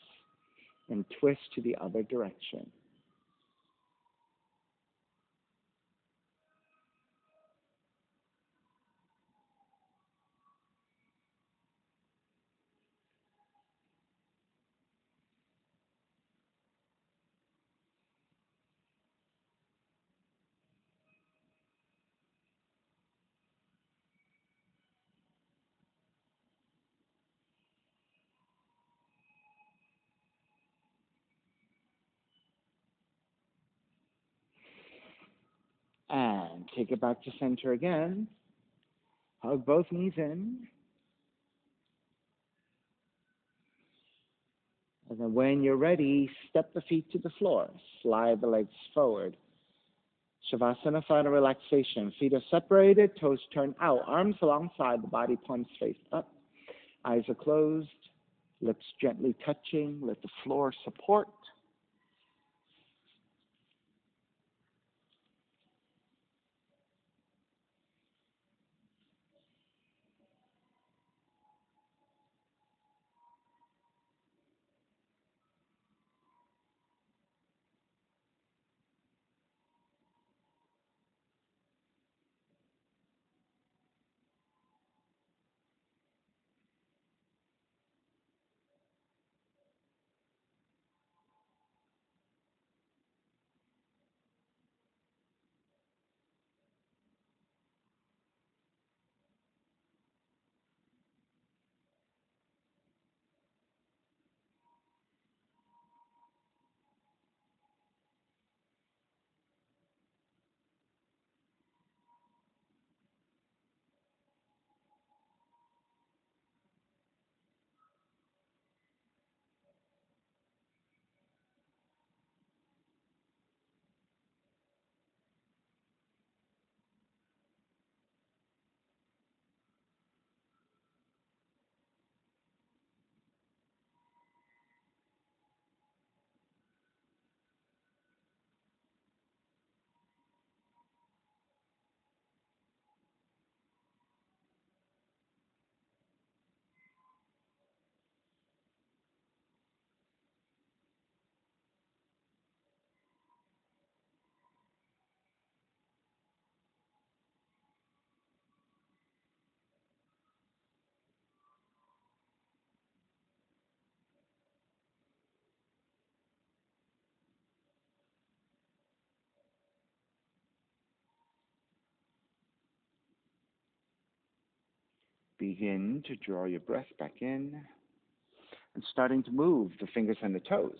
[SPEAKER 1] and twist to the other direction. And take it back to center again. Hug both knees in. And then when you're ready, step the feet to the floor. Slide the legs forward. Shavasana, final relaxation. Feet are separated, toes turn out, arms alongside the body, palms face up. Eyes are closed, lips gently touching. Let the floor support. Begin to draw your breath back in and starting to move the fingers and the toes.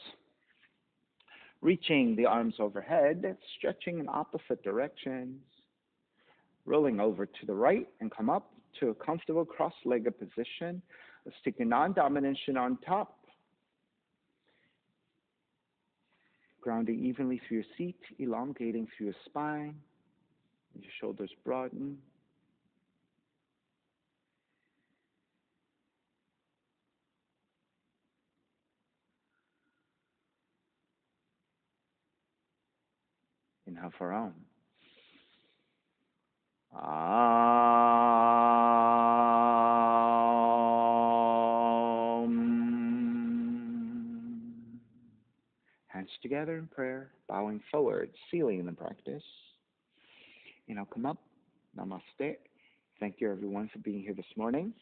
[SPEAKER 1] Reaching the arms overhead, stretching in opposite directions. Rolling over to the right and come up to a comfortable cross-legged position. Let's take a non-dominant shin on top. Grounding evenly through your seat, elongating through your spine. Your shoulders broaden. Inhale for Om. Hands together in prayer, bowing forward, sealing the practice. Come up. Namaste. Thank you, everyone, for being here this morning.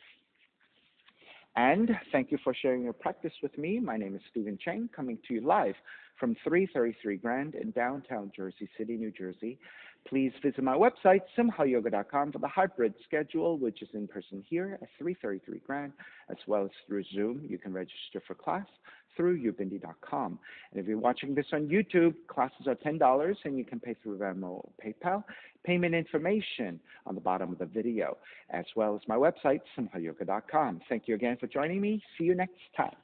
[SPEAKER 1] And thank you for sharing your practice with me. My name is Stephen Cheng, coming to you live from 333 Grand in downtown Jersey City, New Jersey. Please visit my website, simhayoga.com, for the hybrid schedule, which is in person here at 333 Grand, as well as through Zoom. You can register for class through ubindi.com. And if you're watching this on YouTube, classes are $10, and you can pay through Venmo or PayPal. Payment information on the bottom of the video, as well as my website, simhayoga.com. Thank you again for joining me. See you next time.